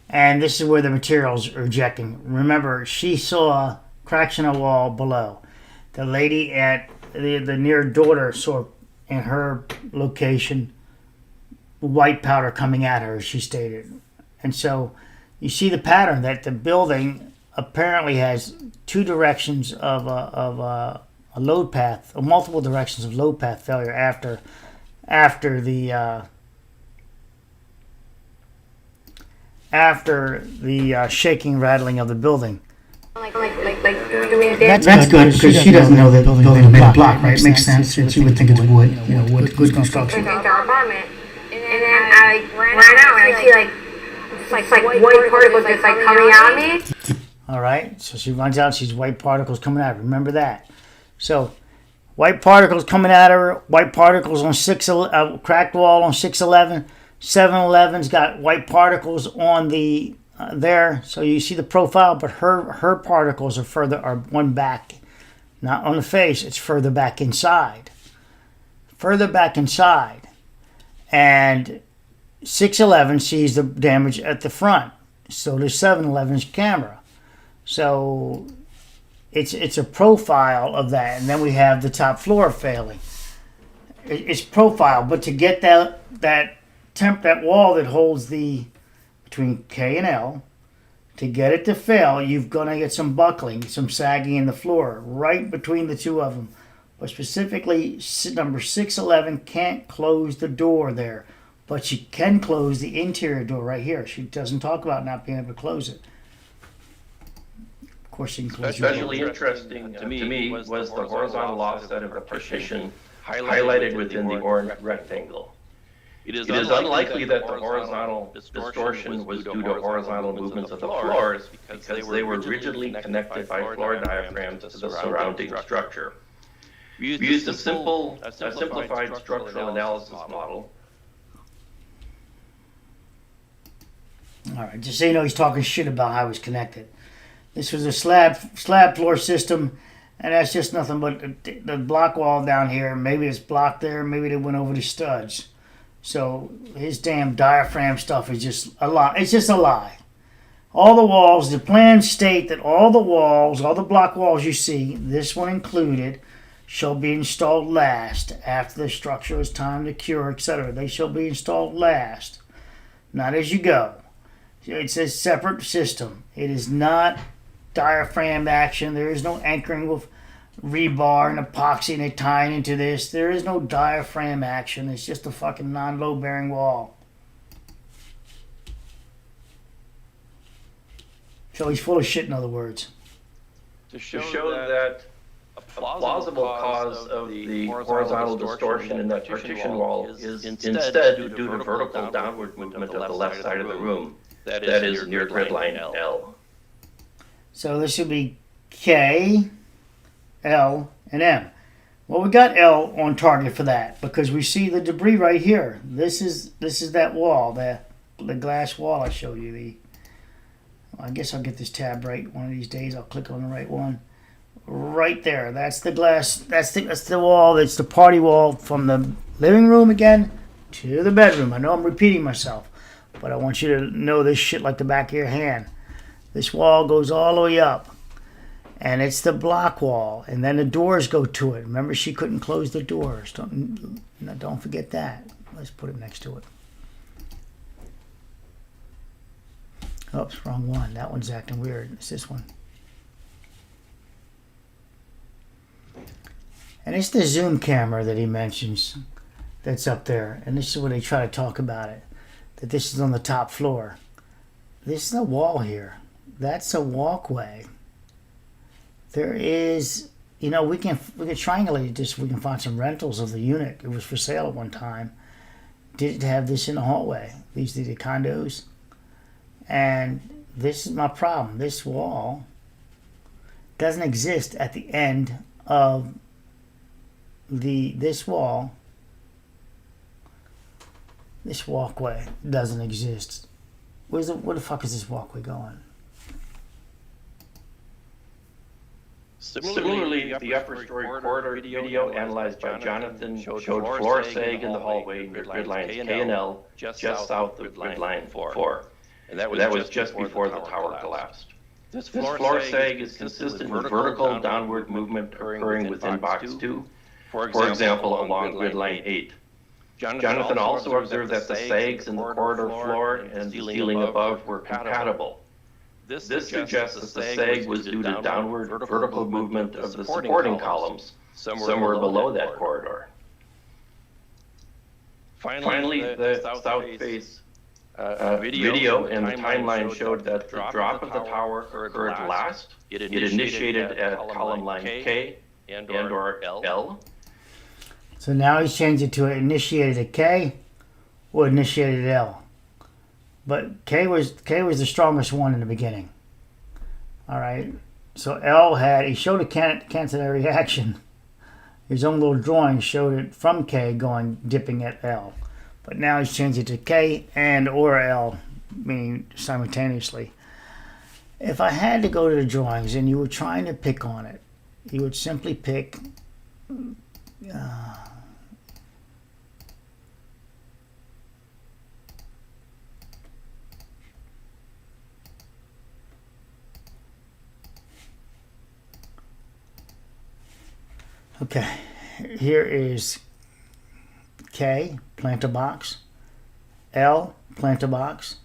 And this is where the materials are ejecting. Remember, she saw cracks in a wall below. The lady at the near daughter saw in her location white powder coming at her, as she stated. And so you see the pattern that the building apparently has 2 directions of a load path, or multiple directions of load path failure after the shaking, rattling of the building. That's good because she doesn't know that the building is made of block, right? Makes sense. And she would think it's wood, wood, good construction. Into our apartment. And then I ran out and I see like white particles just like coming at me. All right, so she runs out, sees white particles coming at her. Remember that. So, white particles coming at her, white particles on cracked wall on 611. 711's got white particles on the there, so you see the profile, but her particles are one back, not on the face. It's further back inside, and 611 sees the damage at the front. So does 711's camera. So it's a profile of that, and then we have the top floor failing. It's profile, but to get that wall that holds between K and L, to get it to fail, you're gonna get some buckling, some sagging in the floor, right between the two of them. But specifically, number 611 can't close the door there, but she can close the interior door right here. She doesn't talk about not being able to close it. Of course, she can close it. Especially interesting to me was the horizontal offset of the partition highlighted within the orange rectangle. It is unlikely that the horizontal distortion was due to horizontal movements of the floors because they were rigidly connected by floor diaphragms to the surrounding structure. We used a simplified structural analysis model. All right, just so you know, he's talking shit about how it was connected. This was a slab floor system, and that's just nothing but the block wall down here. Maybe it's blocked there. Maybe they went over the studs. So his damn diaphragm stuff is just a lie. It's just a lie. All the walls, the plans state that all the walls, all the block walls you see, this one included, shall be installed last after the structure is time to cure, etc. They shall be installed last, not as you go. It's a separate system. It is not diaphragm action. There is no anchoring rebar and epoxy and they tying into this. There is no diaphragm action. It's just a fucking non-load bearing wall. So he's full of shit, in other words. To show that a plausible cause of the horizontal distortion in that partition wall is instead due to vertical downward movement of the left side of the room. That is near grid line L. So this should be K, L, and M. Well, we got L on target for that because we see the debris right here. This is that wall, the glass wall I showed you. I guess I'll get this tab right one of these days. I'll click on the right one. Right there. That's the glass. That's the wall. That's the party wall from the living room again to the bedroom. I know I'm repeating myself, but I want you to know this shit like the back of your hand. This wall goes all the way up, and it's the block wall, and then the doors go to it. Remember, she couldn't close the doors. Don't forget that. Let's put it next to it. Oops, wrong one. That one's acting weird. It's this one. And it's the zoom camera that he mentions that's up there. And this is where they try to talk about it. That this is on the top floor. This is a wall here. That's a walkway. There is, we can triangulate this. We can find some rentals of the unit. It was for sale at one time. Did it have this in the hallway? These are the condos. And this is my problem. This wall doesn't exist at the end of this wall. This walkway doesn't exist. Where the fuck is this walkway going? Similarly, the upper story corridor video analyzed by Jonathan showed floor sag in the hallway near grid lines K and L just south of grid line 4. And that was just before the tower collapsed. This floor sag is consistent with vertical downward movement occurring within box 2, for example, along grid line 8. Jonathan also observed that the sags in the corridor floor and the ceiling above were compatible. This suggests that the sag was due to downward vertical movement of the supporting columns somewhere below that corridor. Finally, the south face video and the timeline showed that the drop of the tower occurred last. It initiated at column line K and or L. So now he's changed it to initiated at K or initiated at L. But K was the strongest one in the beginning. All right. So L he showed a catenary reaction. His own little drawing showed it from K dipping at L. But now he's changed it to K and or L, meaning simultaneously. If I had to go to the drawings and you were trying to pick on it, you would simply pick okay, here is K, plant a box, L, plant a box,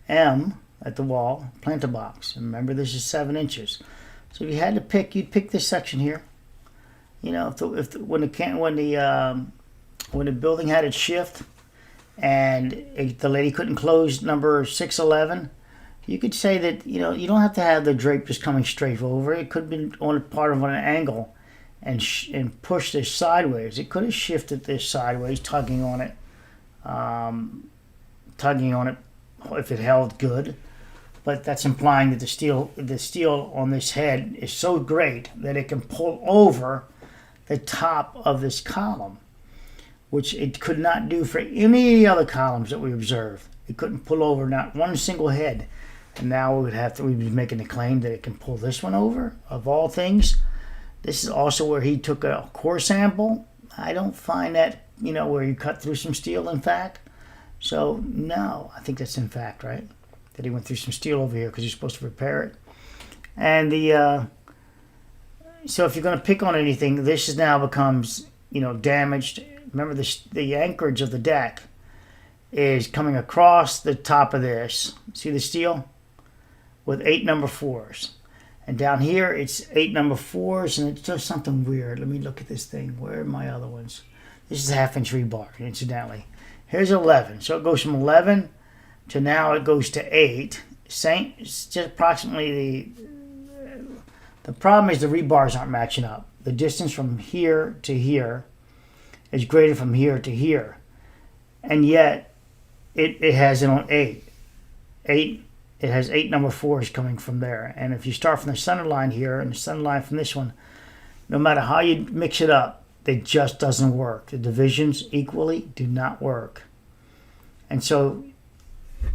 M at the wall, plant a box. And remember, this is 7 inches. So if you had to pick, you'd pick this section here. When the building had its shift and the lady couldn't close number 611, you could say that you don't have to have the drape just coming straight over. It could have been on part of an angle. And push this sideways. It could have shifted this sideways, tugging on it if it held good. But that's implying that the steel on this head is so great that it can pull over the top of this column, which it could not do for any of the other columns that we observed. It couldn't pull over not one single head. And now we'd be making the claim that it can pull this one over, of all things. This is also where he took a core sample. I don't find that, where you cut through some steel, in fact. So, no, I think that's in fact, right? That he went through some steel over here because he's supposed to repair it. And so if you're going to pick on anything, this now becomes, damaged. Remember, the anchorage of the deck is coming across the top of this. See the steel? With 8 number 4s. And down here, it's 8 number 4s, and it does something weird. Let me look at this thing. Where are my other ones? This is a half-inch rebar, incidentally. Here's 11. So it goes from 11 to now it goes to 8. Same, it's just approximately the problem is the rebars aren't matching up. The distance from here to here is greater from here to here. And yet, it has it on 8. 8. It has 8 number 4s coming from there. And if you start from the center line here and the center line from this one, no matter how you mix it up, it just doesn't work. The divisions equally do not work. And so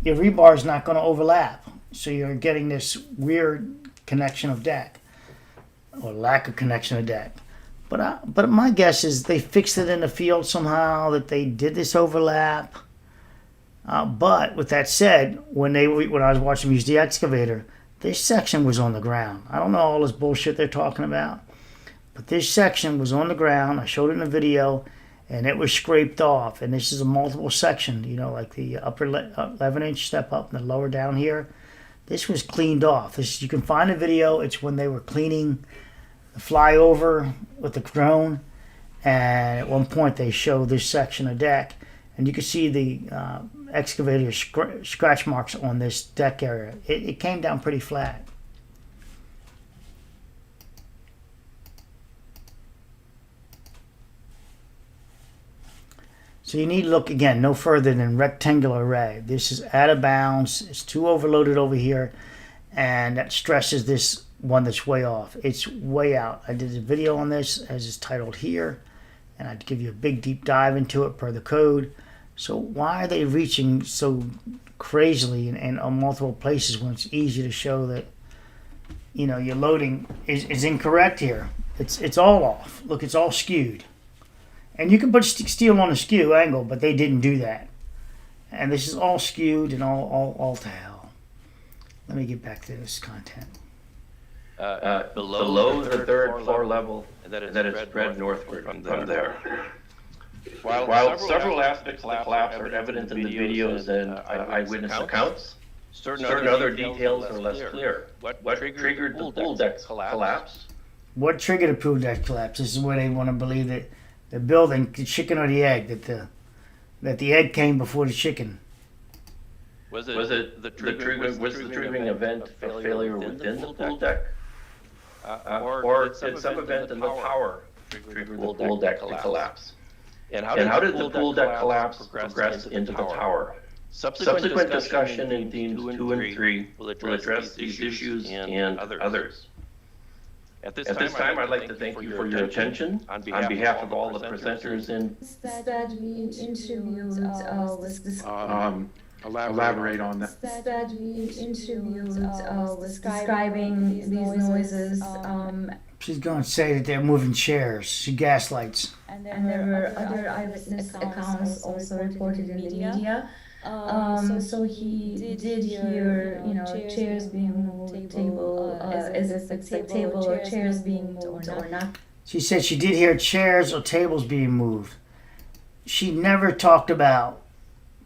your rebar is not going to overlap. So you're getting this weird connection of deck, or lack of connection of deck. But my guess is they fixed it in the field somehow, that they did this overlap. But with that said, when I was watching them use the excavator, this section was on the ground. I don't know all this bullshit they're talking about, but this section was on the ground. I showed it in the video, and it was scraped off. And this is a multiple section, you know, like the upper 11-inch step up and the lower down here. This was cleaned off. You can find a video. It's when they were cleaning the flyover with the drone, and at one point they show this section of deck, and you can see the excavator scratch marks on this deck area. It came down pretty flat. So you need to look again no further than rectangular array. This is out of bounds. It's too overloaded over here, and that stresses this one that's way off. It's way out. I did a video on this as it's titled here, and I'd give you a big deep dive into it per the code. So why are they reaching so crazily and on multiple places when it's easy to show that, you know, your loading is incorrect here? It's all off. Look, it's all skewed. And you can put steel on a skew angle, but they didn't do that. And this is all skewed and all to hell. Let me get back to this content. Below the third floor level, and that is spread northward from there. While several aspects of the collapse are evident in the videos and eyewitness accounts, certain other details are less clear. What triggered the pool deck collapse? What triggered the pool deck collapse? This is where they want to believe that the building, the chicken or the egg, that the egg came before the chicken. Was the triggering event a failure within the pool deck? Or did some event in the tower trigger the pool deck to collapse? And how did the pool deck collapse progress into the tower? Subsequent discussion in themes 2 and 3 will address these issues and others. At this time, I'd like to thank you for your attention on behalf of all the presenters and that we interviewed was elaborate on that. That we interviewed was describing these noises. She's going to say that they're moving chairs. She gaslights. And there were other eyewitness accounts also reported in the media. So he did hear, chairs being moved, table, as if it's a table or chairs being moved or not. She said she did hear chairs or tables being moved. She never talked about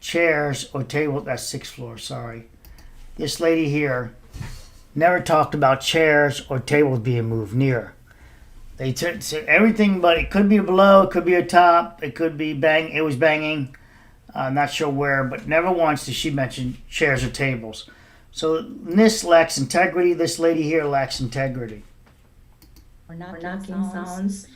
chairs or tables. That's 6th floor, sorry. This lady here never talked about chairs or tables being moved near. They said everything, but it could be below, it could be a top, it could be bang. It was banging. Not sure where, but never once did she mention chairs or tables. So NIST lacks integrity. This lady here lacks integrity. Or knocking sounds.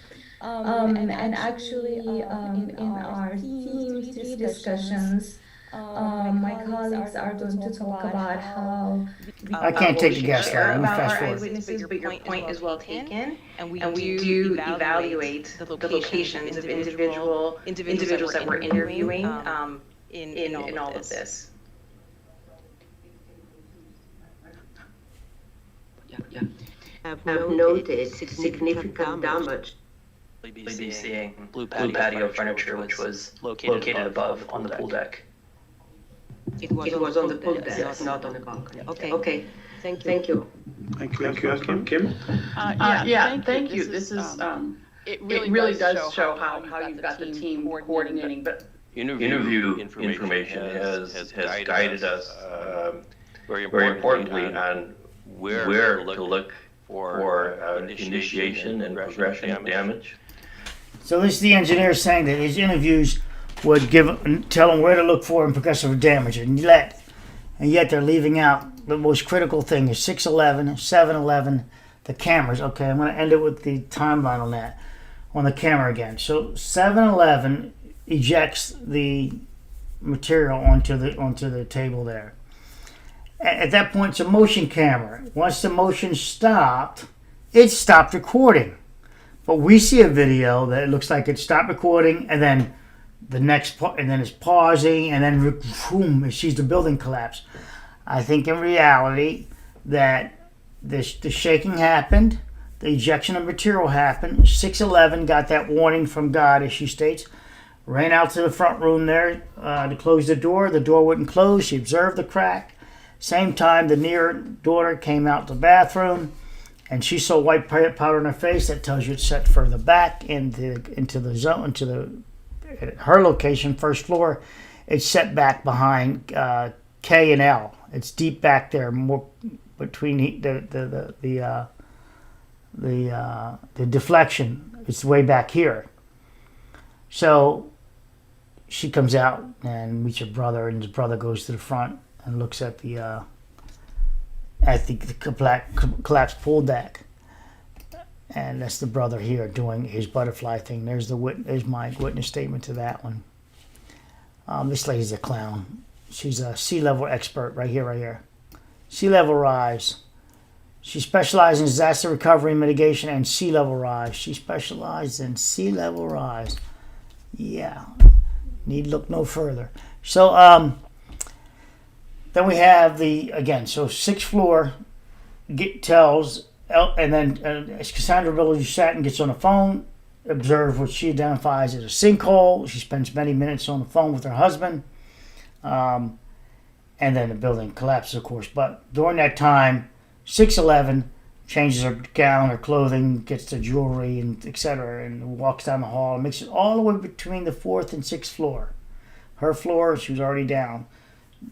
And actually, in our theme 3 discussions, my colleagues are going to talk about how I can't take the guess there. Let me fast forward. Eyewitnesses, but your point is well taken, and we do evaluate the locations of individuals that we're interviewing in all of this. Have noted significant damage. Be seeing blue patio furniture, which was located above on the pool deck. It was on the pool deck, not on the balcony. Okay. Thank you. Thank you, Kim. Thank you. This is it really does show how you've got the team coordinating. But interview information has guided us very importantly on where to look for initiation and progression of damage. So this is the engineer saying that his interviews would tell them where to look for in progressive damage, and yet they're leaving out the most critical thing is 611, 711, the cameras. Okay, I'm going to end it with the timeline on that, on the camera again. So 711 ejects the material onto the table there. At that point, it's a motion camera. Once the motion stopped, it stopped recording. But we see a video that it looks like it stopped recording, and then the next part, and then it's pausing, and then boom, it sees the building collapse. I think in reality that the shaking happened, the ejection of material happened. 611 got that warning from God, as she states, ran out to the front room there to close the door. The door wouldn't close. She observed the crack. Same time, the near daughter came out the bathroom, and she saw white powder on her face. That tells you it's set further back into the zone, into her location, first floor. It's set back behind K and L. It's deep back there, more between the deflection. It's way back here. So she comes out and meets her brother, and his brother goes to the front and looks at the collapsed pool deck, and that's the brother here doing his butterfly thing. There's my witness statement to that one. This lady's a clown. She's a sea level expert right here. Sea level rise. She specializes in disaster recovery and mitigation and sea level rise. She specialized in sea level rise. Yeah, need look no further. So then we have so sixth floor tells, and then Cassandra Village sat and gets on the phone, observed what she identifies as a sinkhole. She spends many minutes on the phone with her husband, and then the building collapses, of course. But during that time, 611 changes her gown, her clothing, gets the jewelry, and etc., and walks down the hall and makes it all the way between the 4th and 6th floor. Her floor, she was already down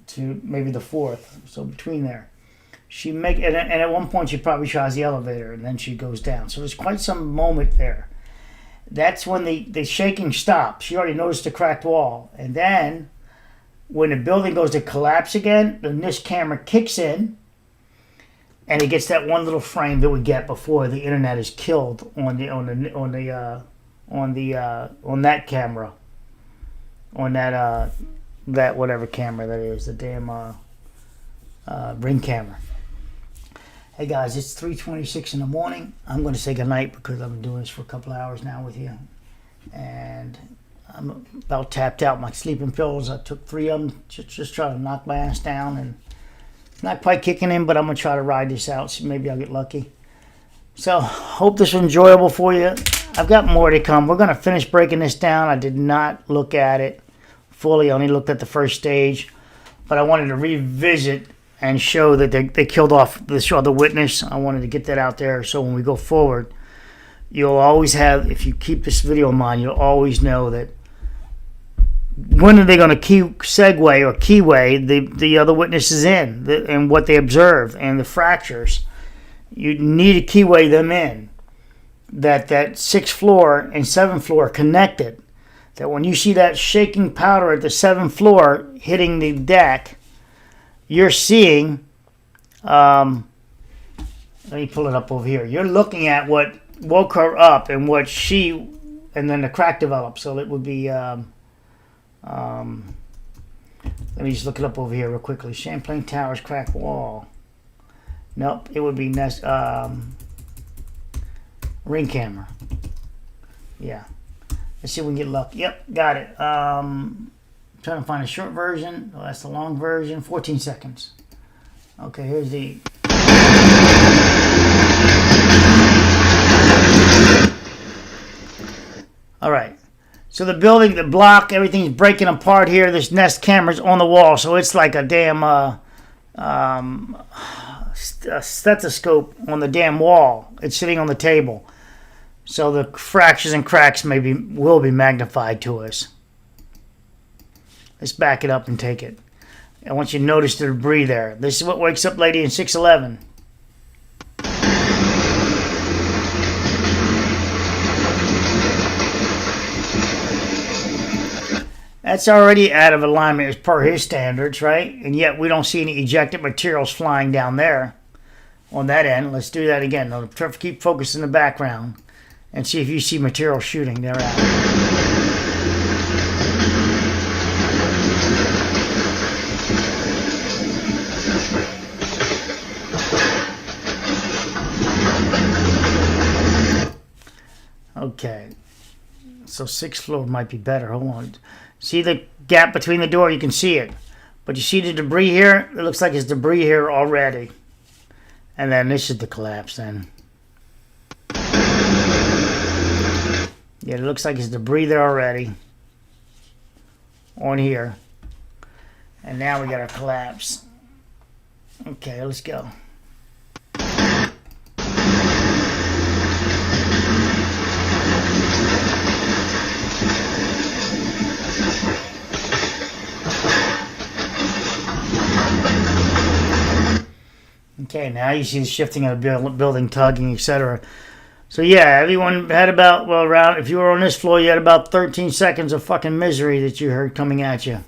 to maybe the 4th, so between there. And at one point she probably tries the elevator, and then she goes down. So there's quite some moment there. That's when the shaking stops. She already noticed the cracked wall. And then when the building goes to collapse again, the NIST camera kicks in, and it gets that one little frame that we get before the internet is killed on that camera, on that whatever camera that is, the damn Ring camera. Hey guys, it's 3:26 in the morning. I'm going to say goodnight because I've been doing this for a couple of hours now with you, and I'm about tapped out. My sleeping pills, I took 3 of them, just try to knock my ass down, and not quite kicking in, but I'm going to try to ride this out. So maybe I'll get lucky. So, hope this was enjoyable for you. I've got more to come. We're going to finish breaking this down. I did not look at it fully. I only looked at the first stage. But I wanted to revisit and show that they killed off this other witness. I wanted to get that out there so when we go forward, you'll always have, if you keep this video in mind, you'll always know that when are they going to keyway the other witnesses in and what they observe and the fractures. You need to keyway them in. That 6th floor and 7th floor are connected. That when you see that shaking powder at the 7th floor hitting the deck, you're seeing, let me pull it up over here. You're looking at what woke her up and and then the crack developed. So it would be, let me just look it up over here real quickly. Champlain Towers crack wall. Nope, it would be Ring camera. Yeah. Let's see if we can get lucky. Yep, got it. Trying to find a short version. Oh, that's the long version. 14 seconds. Okay, here's the... All right. So the building, the block, everything's breaking apart here. This NIST camera's on the wall, so it's like a damn stethoscope on the damn wall. It's sitting on the table. So the fractures and cracks will be magnified to us. Let's back it up and take it. I want you to notice the debris there. This is what wakes up lady in 611. That's already out of alignment as per his standards, right? And yet we don't see any ejected materials flying down there on that end. Let's do that again. Now, keep focused in the background and see if you see material shooting there out. Okay, so 6th floor might be better. Hold on. See the gap between the door? You can see it. But you see the debris here? It looks like it's debris here already. And then this is the collapse then. Yeah, it looks like it's debris there already. On here. And now we got our collapse. Okay, let's go. Okay, now you see the shifting of the building, tugging, etc. So yeah, everyone had about, well, around, if you were on this floor, you had about 13 seconds of fucking misery that you heard coming at you.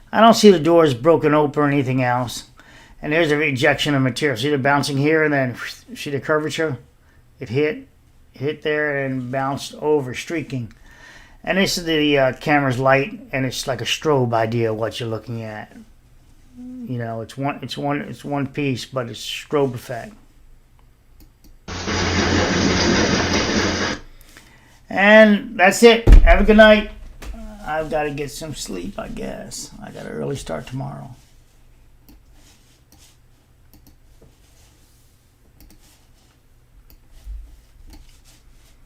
I don't see the doors broken open or anything else. And there's a rejection of material. See the bouncing here and then see the curvature? It hit there and bounced over, streaking. And this is the camera's light, and it's like a strobe idea of what you're looking at. You know, it's one piece, but it's strobe effect. And that's it. Have a good night. I've got to get some sleep, I guess. I got an early start tomorrow.